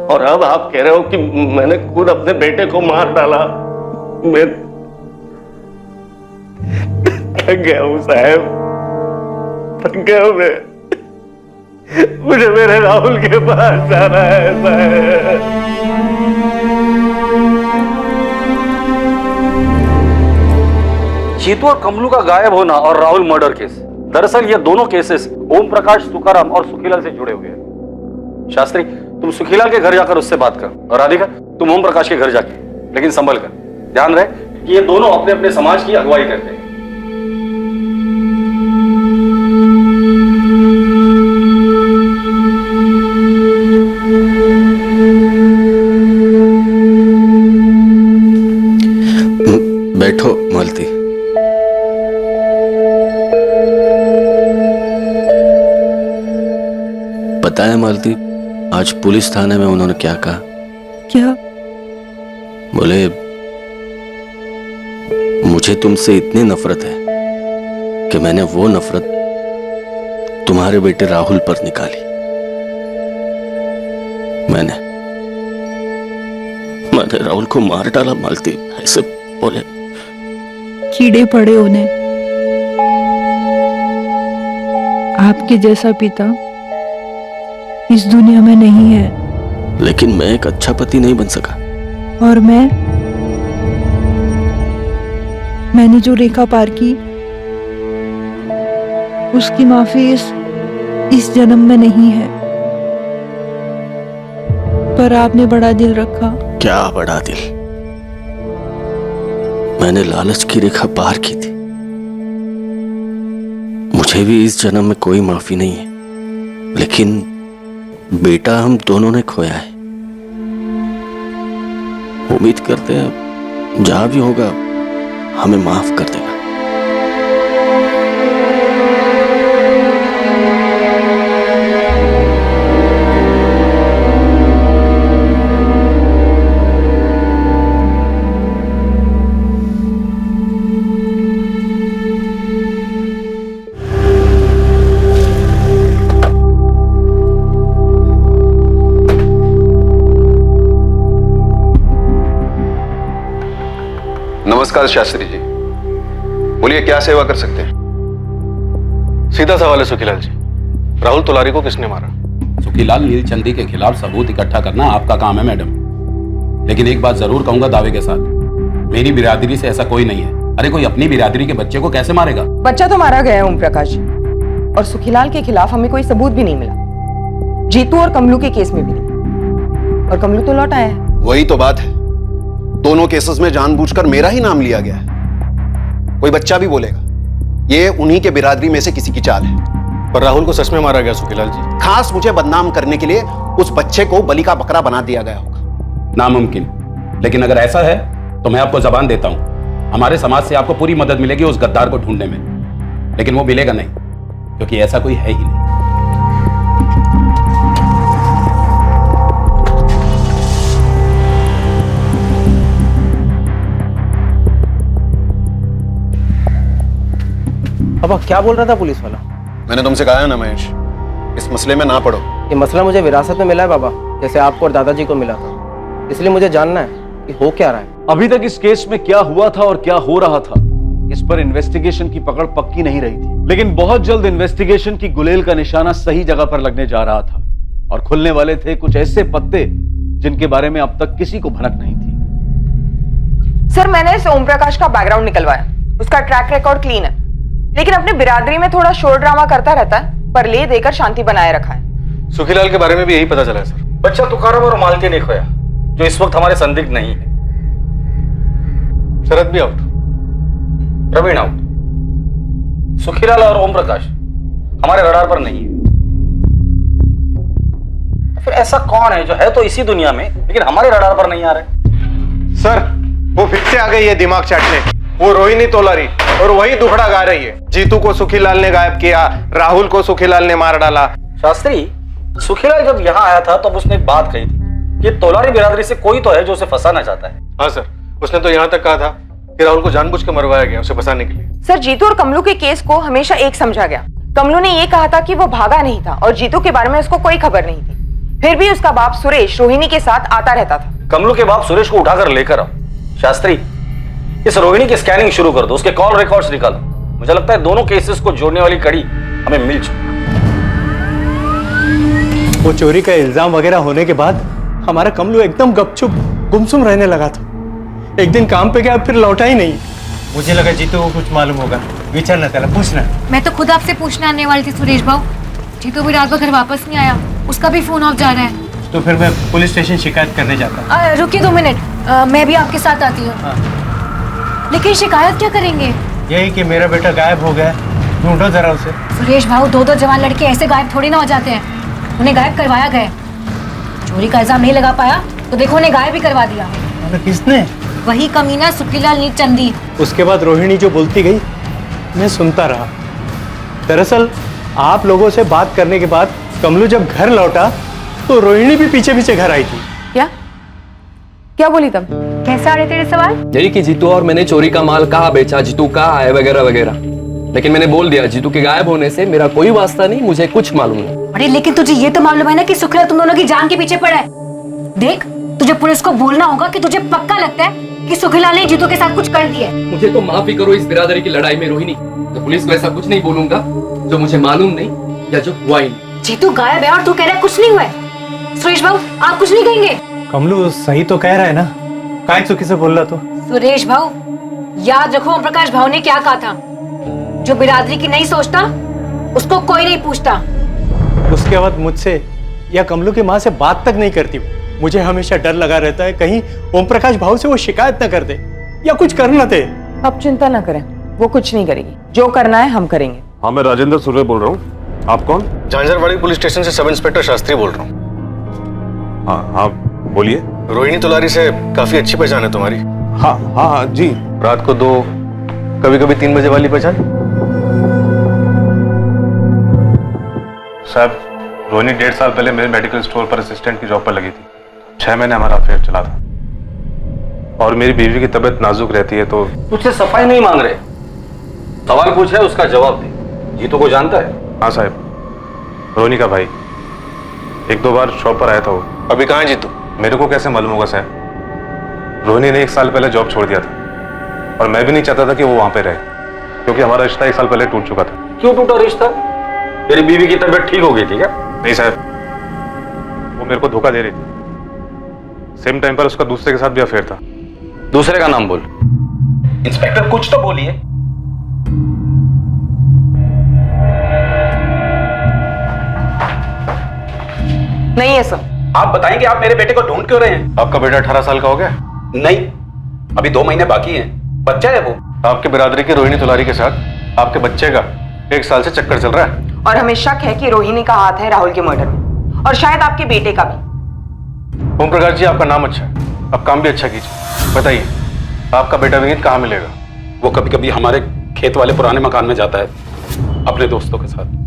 Speaker 18: और अब आप कह रहे हो कि मैंने खुद अपने बेटे को मार डाला। मैं थक गया हूं साहब, थक गया हूं मैं, मुझे मेरे राहुल के पास जाना है।
Speaker 7: जीतू और कमलू का गायब होना और राहुल मर्डर केस, दरअसल ये दोनों केसेस ओम प्रकाश, तुकाराम और सुखीलाल से जुड़े हुए हैं। शास्त्री, तुम सुखीलाल के घर जाकर उससे बात करो, और राधिका तुम ओम प्रकाश के घर जाके, लेकिन संभल कर। ध्यान रहे कि ये दोनों अपने अपने समाज की अगुवाई करते हैं।
Speaker 2: बैठो मालती। पता है मालती, आज पुलिस थाने में उन्होंने क्या कहा?
Speaker 23: क्या?
Speaker 2: बोले मुझे तुमसे इतनी नफरत है कि मैंने वो नफरत तुम्हारे बेटे राहुल पर निकाली। मैंने राहुल को मार डाला मालती, ऐसे बोले।
Speaker 23: कीड़े पड़े उन्हें। आपके जैसा पिता इस दुनिया में नहीं है।
Speaker 2: लेकिन मैं एक अच्छा पति नहीं बन सका।
Speaker 23: और मैंने जो रेखा पार की, उसकी माफी इस जन्म में नहीं है। पर आपने बड़ा दिल रखा।
Speaker 2: क्या बड़ा दिल? मैंने लालच की रेखा पार की थी। मुझे भी इस जन्म में कोई माफी नहीं है, लेकिन बेटा हम दोनों ने खोया है। उम्मीद करते हैं जहां भी होगा हमें माफ कर देगा।
Speaker 16: नमस्कार शास्त्री जी, बोलिए क्या सेवा कर सकते हैं?
Speaker 17: सीधा सवाल है सुखीलाल जी, राहुल तुलारी को किसने मारा?
Speaker 9: सुखीलाल नीलचंदी के खिलाफ सबूत इकट्ठा करना आपका काम है मैडम, लेकिन एक बात जरूर कहूंगा दावे के साथ, मेरी बिरादरी से ऐसा कोई नहीं है। अरे कोई अपनी बिरादरी के बच्चे को कैसे मारेगा?
Speaker 6: बच्चा तो मारा गया है ओम प्रकाश, और सुखीलाल के खिलाफ हमें कोई सबूत भी नहीं मिला। जीतू और कमलू के केस में भी नहीं, और कमलू तो लौट आया है।
Speaker 16: वही तो बात है, दोनों केसेस में जानबूझकर मेरा ही नाम लिया गया है। कोई बच्चा भी बोलेगा ये उन्हीं के बिरादरी में से किसी की चाल है।
Speaker 17: पर राहुल को सच में मारा गया सुखीलाल जी?
Speaker 16: खास मुझे बदनाम करने के लिए उस बच्चे को बलि का बकरा बना दिया गया होगा।
Speaker 9: नामुमकिन, लेकिन अगर ऐसा है तो मैं आपको जबान देता हूं, हमारे समाज से आपको पूरी मदद मिलेगी उस गद्दार को ढूंढने में, लेकिन वो मिलेगा नहीं, क्योंकि ऐसा कोई है ही नहीं।
Speaker 19: अब क्या बोल रहा था पुलिस वाला?
Speaker 16: मैंने तुमसे कहा है ना महेश, इस मसले में ना पड़ो।
Speaker 19: ये मसला मुझे विरासत में मिला है बाबा, जैसे आपको और दादाजी को मिला था, इसलिए मुझे जानना है कि हो क्या रहा है।
Speaker 8: अभी तक इस केस में क्या हुआ था और क्या हो रहा था, इस पर इन्वेस्टिगेशन की पकड़ पक्की नहीं रही थी, लेकिन बहुत जल्द इन्वेस्टिगेशन की गुलेल का निशाना सही जगह पर लगने जा रहा था, और खुलने वाले थे कुछ ऐसे पत्ते जिनके बारे में अब तक किसी को भनक नहीं थी।
Speaker 6: सर, मैंने इस ओम प्रकाश का बैकग्राउंड निकलवाया, उसका ट्रैक रिकॉर्ड क्लीन है, लेकिन अपने बिरादरी में थोड़ा शोर ड्रामा करता रहता है, पर ले देकर शांति बनाए रखा है।
Speaker 17: सुखीलाल के बारे में भी यही पता चला है सर।
Speaker 7: बच्चा तुकाराम और मालती ने खोया, जो इस वक्त हमारे संदिग्ध नहीं है।
Speaker 17: शरद भी आउट,
Speaker 7: प्रवीण आउट, सुखीलाल और ओम प्रकाश हमारे रडार पर नहीं है। फिर ऐसा कौन है जो है तो इसी दुनिया में, लेकिन हमारे रडार पर नहीं आ रहे?
Speaker 13: सर, वो फिर से आ गई है दिमाग चाटने। वो रोहिणी तोलारी, और वही दुखड़ा गा रही है। जीतू को सुखीलाल ने गायब किया, राहुल को सुखीलाल ने मार डाला।
Speaker 7: शास्त्री, सुखीलाल जब यहाँ आया था तब उसने एक बात कही थी कि तोलारी बिरादरी से कोई तो है जो उसे फंसाना चाहता है।
Speaker 17: हाँ सर, उसने तो यहाँ तक कहा था कि राहुल को जानबूझ कर मरवाया गया उसे फंसाने के लिए।
Speaker 6: सर, जीतू और कमलू के केस को हमेशा एक समझा गया। कमलू ने ये कहा था कि वो भागा नहीं था, और जीतू के बारे में उसको कोई खबर नहीं थी। फिर भी उसका बाप सुरेश रोहिणी के साथ आता रहता था।
Speaker 7: कमलू के बाप सुरेश को उठाकर लेकर आओ। शास्त्री, इस रोहिणी की स्कैनिंग शुरू कर दो, उसके कॉल रिकॉर्ड्स निकालो। मुझे लगता है दोनों केसेस को जोड़ने वाली कड़ी हमें मिल चुका।
Speaker 4: वो चोरी का इल्जाम वगैरह होने के बाद हमारा कमलू एकदम गपचुप गुमसुम रहने लगा था। एक दिन काम पे गया, फिर लौटा ही नहीं। मुझे लगा जीतू को कुछ मालूम होगा। विचारना त्याला, पूछना।
Speaker 10: मैं तो खुद आपसे पूछने आने वाली थी सुरेश भाऊ। जीतू भी रात भर घर वापस नहीं आया, उसका भी फोन ऑफ जा रहा है।
Speaker 4: तो फिर मैं पुलिस स्टेशन शिकायत करने जाता।
Speaker 10: रुकिए 2 मिनट, मैं भी आपके साथ आती हूँ। लेकिन शिकायत क्या करेंगे?
Speaker 4: यही कि मेरा बेटा गायब हो गया, ढूंढो जरा उसे।
Speaker 10: सुरेश भाऊ, 2 जवान लड़के ऐसे गायब थोड़ी ना हो जाते हैं। उन्हें गायब करवाया गया। चोरी का इल्जाम नहीं लगा पाया तो देखो उन्हें गायब ही करवा दिया।
Speaker 4: किसने?
Speaker 10: वही कमीना सुखीलाल नीलचंदी।
Speaker 4: उसके बाद रोहिणी जो बोलती गई मैं सुनता रहा। दरअसल आप लोगों से बात करने के बाद कमलू जब घर लौटा तो रोहिणी भी पीछे पीछे घर आई थी।
Speaker 6: क्या बोली तब?
Speaker 10: कैसे आ रहे तेरे सवाल?
Speaker 18: यही कि जीतू और मैंने चोरी का माल कहाँ बेचा, जीतू कहाँ है, वगैरह वगैरह। लेकिन मैंने बोल दिया जीतू के गायब होने से मेरा कोई वास्ता नहीं, मुझे कुछ मालूम नहीं।
Speaker 10: अरे लेकिन तुझे ये तो मालूम है ना कि सुखीलाल तुम दोनों की जान के पीछे पड़ा है। देख, तुझे पुलिस को बोलना होगा कि तुझे पक्का लगता है कि सुखीलाल ने जीतू के साथ कुछ कर दिया है।
Speaker 18: मुझे तो माफी करो इस बिरादरी की लड़ाई में रोहिणी, तो पुलिस को ऐसा कुछ नहीं बोलूंगा जो मुझे मालूम नहीं या जो हुआ ही नहीं।
Speaker 10: जीतू गायब है और तू कह रहा है कुछ नहीं हुआ है। सुरेश भाऊ, आप कुछ नहीं कहेंगे?
Speaker 4: कमलू सही तो कह रहा है ना, काय चुकी से बोल रहा तू?
Speaker 10: सुरेश भाऊ, याद रखो ओम प्रकाश भाऊ ने क्या कहा था, जो बिरादरी की नहीं सोचता उसको कोई नहीं पूछता।
Speaker 4: उसके बाद मुझसे या कमलू की माँ से बात तक नहीं करती। मुझे हमेशा डर लगा रहता है कहीं ओम प्रकाश भाऊ से वो शिकायत न कर दे या कुछ कर न दे।
Speaker 6: आप चिंता ना करें, वो कुछ नहीं करेगी। जो करना है हम करेंगे।
Speaker 20: हाँ, मैं राजेंद्र सुर्वे बोल रहा हूँ। आप कौन?
Speaker 16: झांझरवाड़ी पुलिस स्टेशन से सब इंस्पेक्टर शास्त्री बोल रहा हूँ।
Speaker 20: हाँ हाँ, बोलिए।
Speaker 16: रोहिणी तोलारी से काफी अच्छी पहचान है तुम्हारी।
Speaker 20: हाँ हाँ हाँ जी।
Speaker 16: रात को 2, कभी कभी 3 बजे वाली पहचान।
Speaker 20: साहब, रोहिणी 1.5 साल पहले मेरे मेडिकल स्टोर पर असिस्टेंट की जॉब पर लगी थी। 6 महीने हमारा अफेयर चला था और मेरी बीवी की तबीयत नाजुक रहती है तो।
Speaker 7: तुझसे सफाई नहीं मांग रहे, सवाल पूछे उसका जवाब दे। जीतू को जानता है?
Speaker 20: हाँ साहब, रोहिणी का भाई 1-2 बार शॉप पर आया था वो।
Speaker 16: अभी कहाँ है जीतू?
Speaker 20: मेरे को कैसे मालूम होगा साहब? रोहिणी ने 1 साल पहले जॉब छोड़ दिया था और मैं भी नहीं चाहता था कि वो वहां पे रहे, क्योंकि हमारा रिश्ता 1 साल पहले टूट चुका था।
Speaker 7: क्यों टूटा रिश्ता? तेरी बीवी की तबीयत ठीक हो गई थी क्या?
Speaker 20: नहीं साहब, वो मेरे को धोखा दे रही थी। सेम टाइम पर उसका दूसरे के साथ भी अफेयर था।
Speaker 7: दूसरे का नाम बोल। इंस्पेक्टर कुछ तो बोलिए।
Speaker 6: नहीं है सर।
Speaker 7: आप बताएंगे आप मेरे बेटे को ढूंढ क्यों रहे हैं?
Speaker 20: आपका बेटा 18 साल का हो गया?
Speaker 7: नहीं, अभी 2 महीने बाकी हैं। बच्चा है वो।
Speaker 20: आपके बिरादरी की रोहिणी तोलारी के साथ आपके बच्चे का 1 साल से चक्कर चल रहा है
Speaker 6: और हमें शक है कि रोहिणी का हाथ है राहुल के मर्डर में और शायद आपके बेटे का भी।
Speaker 20: ओम प्रकाश जी, आपका नाम अच्छा है, आप काम भी अच्छा कीजिए। बताइए, आपका बेटा विनीत कहाँ मिलेगा?
Speaker 9: वो कभी कभी हमारे खेत वाले पुराने मकान में जाता है अपने दोस्तों के साथ।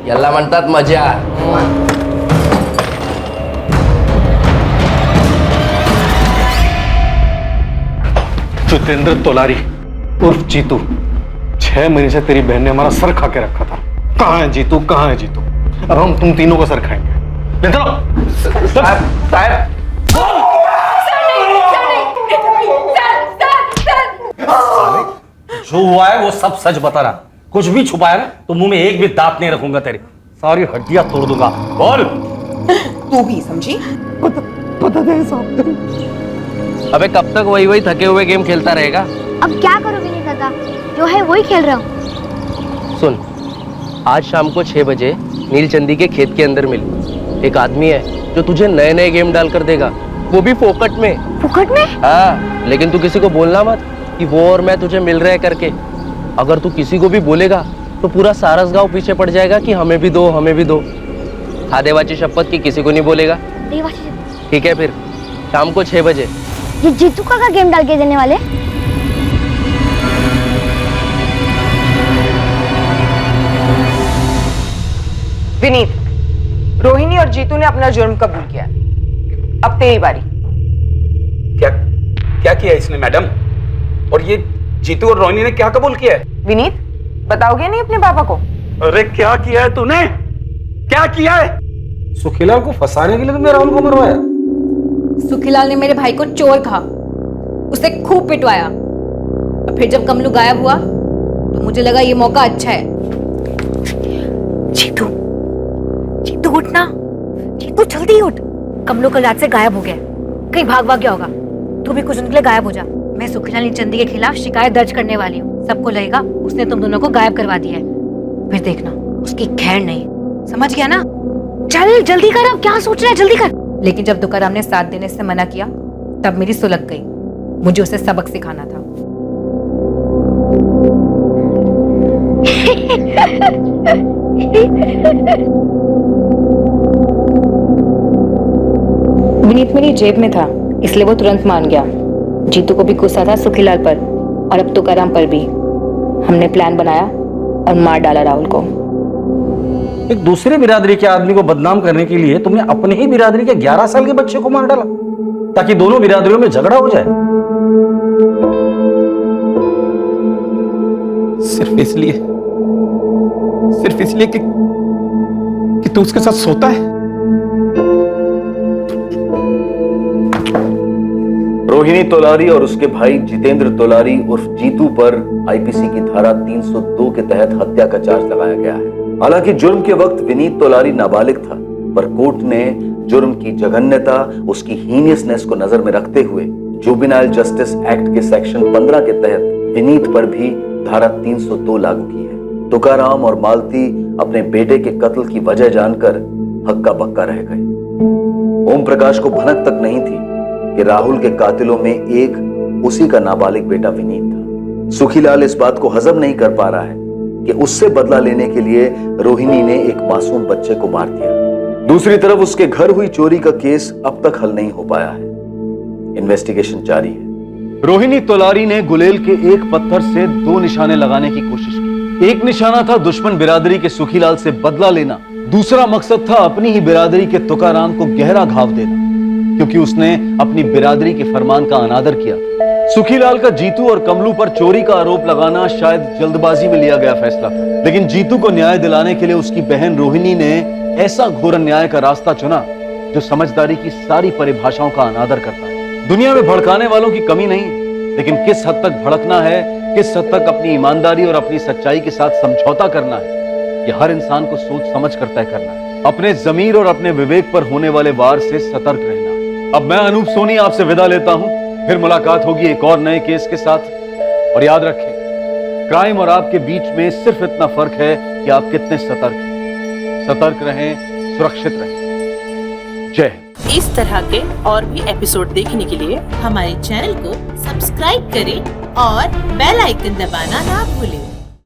Speaker 18: याला म्हणतात मजा।
Speaker 20: जितेंद्र तोलारी उर्फ जीतू, 6 महीने से तेरी बहन ने हमारा सर खा के रखा था। कहाँ है जीतू, कहाँ है जीतू? अब हम तुम तीनों का सर खाएंगे।
Speaker 7: जो हुआ है वो सब सच बता रहा। कुछ भी छुपाया ना तो मुंह में एक भी दांत नहीं रखूंगा, तेरी सारी हड्डियां तोड़ दूंगा। बोल।
Speaker 6: तू भी समझी?
Speaker 4: पता दे साहब।
Speaker 18: अबे कब तक वही थके हुए गेम खेलता रहेगा?
Speaker 12: अब क्या करो विनीत दादा, जो है वही खेल रहा हूँ।
Speaker 18: सुन, आज शाम को 6 बजे नीलचंदी के खेत के अंदर मिल। एक आदमी है जो तुझे नए नए गेम डाल कर देगा, वो भी फोकट में।
Speaker 12: फोकट में?
Speaker 18: हाँ, लेकिन तू किसी को बोलना मत कि वो और मैं तुझे मिल रहे करके। अगर तू किसी को भी बोलेगा तो पूरा सारस गांव पीछे पड़ जाएगा कि हमें भी दो, हमें भी दो। हाँ, देवाची शपथ की किसी को नहीं बोलेगा। ठीक है, फिर शाम को 6 बजे।
Speaker 12: ये जीतू का गेम डाल के देने वाले?
Speaker 6: विनीत, रोहिणी और जीतू ने अपना जुर्म कबूल किया। अब तेरी बारी।
Speaker 9: क्या क्या किया इसने मैडम? और ये जीतू और रोहिणी ने क्या कबूल किया है?
Speaker 6: विनीत, बताओगे नहीं अपने पापा को?
Speaker 9: अरे क्या किया है तूने? क्या किया है?
Speaker 3: सुखीलाल को फंसाने के लिए तुमने राहुल को मरवाया?
Speaker 10: सुखीलाल ने मेरे भाई को चोर कहा, उसे खूब पिटवाया, और फिर जब कमलू गायब हुआ तो मुझे लगा ये मौका अच्छा है। जीतू, जीतू उठ ना, जीतू जल्दी उठ। कमलू कल रात से गायब हो गया, कहीं भाग गया होगा। तू भी कुछ दिन के लिए गायब हो जा। मैं सुखीलाल चंदी के खिलाफ शिकायत दर्ज करने वाली हूँ। सबको लगेगा उसने तुम दोनों को गायब करवा दिया है, फिर देखना उसकी खैर नहीं। समझ गया ना? चल जल्दी कर, अब क्या सोच रहा है, जल्दी कर। लेकिन जब तुकाराम ने साथ देने से मना किया तब मेरी सुलग गई। मुझे उसे सबक सिखाना था। विनीत मेरी जेब में था, इसलिए वो तुरंत मान गया। जीतू को भी गुस्सा था सुखीलाल पर, और अब तुकाराम पर भी। हमने प्लान बनाया और मार डाला राहुल को।
Speaker 3: एक दूसरे बिरादरी के आदमी को बदनाम करने के लिए तुमने अपने ही बिरादरी के 11 साल के बच्चे को मार डाला, ताकि दोनों बिरादरियों में झगड़ा हो जाए। सिर्फ इसलिए कि तू उसके साथ सोता है।
Speaker 8: रोहिणी तोलारी और उसके भाई जितेंद्र तोलारी उर्फ जीतू पर आईपीसी की धारा 302 के तहत हत्या का चार्ज लगाया गया है। हालांकि जुर्म के वक्त विनीत तोलारी नाबालिग था, पर कोर्ट ने जुर्म की जघन्यता, उसकी हीनियसनेस को नजर में रखते हुए जुवेनाइल जस्टिस एक्ट के सेक्शन 15 के तहत विनीत पर भी धारा 302 लागू की है। तुकाराम और मालती अपने बेटे के कत्ल की वजह जानकर हक्का बक्का रह गए। ओम प्रकाश को भनक तक नहीं थी कि राहुल के कातिलों में एक उसी का नाबालिग बेटा विनीत था। सुखीलाल इस बात को हजम नहीं कर पा रहा है कि उससे बदला लेने के लिए रोहिणी ने एक मासूम बच्चे को मार दिया। दूसरी तरफ उसके घर हुई चोरी का केस अब तक हल नहीं हो पाया है। इन्वेस्टिगेशन जारी है। रोहिणी तोलारी ने गुलेल के एक पत्थर से 2 निशाने लगाने की कोशिश की। एक निशाना था दुश्मन बिरादरी के सुखीलाल से बदला लेना, दूसरा मकसद था अपनी ही बिरादरी के तुकाराम को गहरा घाव देना, क्योंकि उसने अपनी बिरादरी के फरमान का अनादर किया। सुखीलाल का जीतू और कमलू पर चोरी का आरोप लगाना शायद जल्दबाजी में लिया गया फैसला था, लेकिन जीतू को न्याय दिलाने के लिए उसकी बहन रोहिणी ने ऐसा घोर अन्याय का रास्ता चुना जो समझदारी की सारी परिभाषाओं का अनादर करता है। दुनिया में भड़काने वालों की कमी नहीं, लेकिन किस हद तक भड़कना है, किस हद तक अपनी ईमानदारी और अपनी सच्चाई के साथ समझौता करना है, यह हर इंसान को सोच समझ कर तय करना है। अपने जमीर और अपने विवेक पर होने वाले वार से सतर्क रहना। अब मैं अनूप सोनी आपसे विदा लेता हूं, फिर मुलाकात होगी एक और नए केस के साथ। और याद रखें, क्राइम और आपके बीच में सिर्फ इतना फर्क है कि आप कितने सतर्क हैं। सतर्क रहें, सुरक्षित रहें। जय हिंद।
Speaker 14: इस तरह के और भी एपिसोड देखने के लिए हमारे चैनल को सब्सक्राइब करें और बेल आइकन दबाना ना भूलें।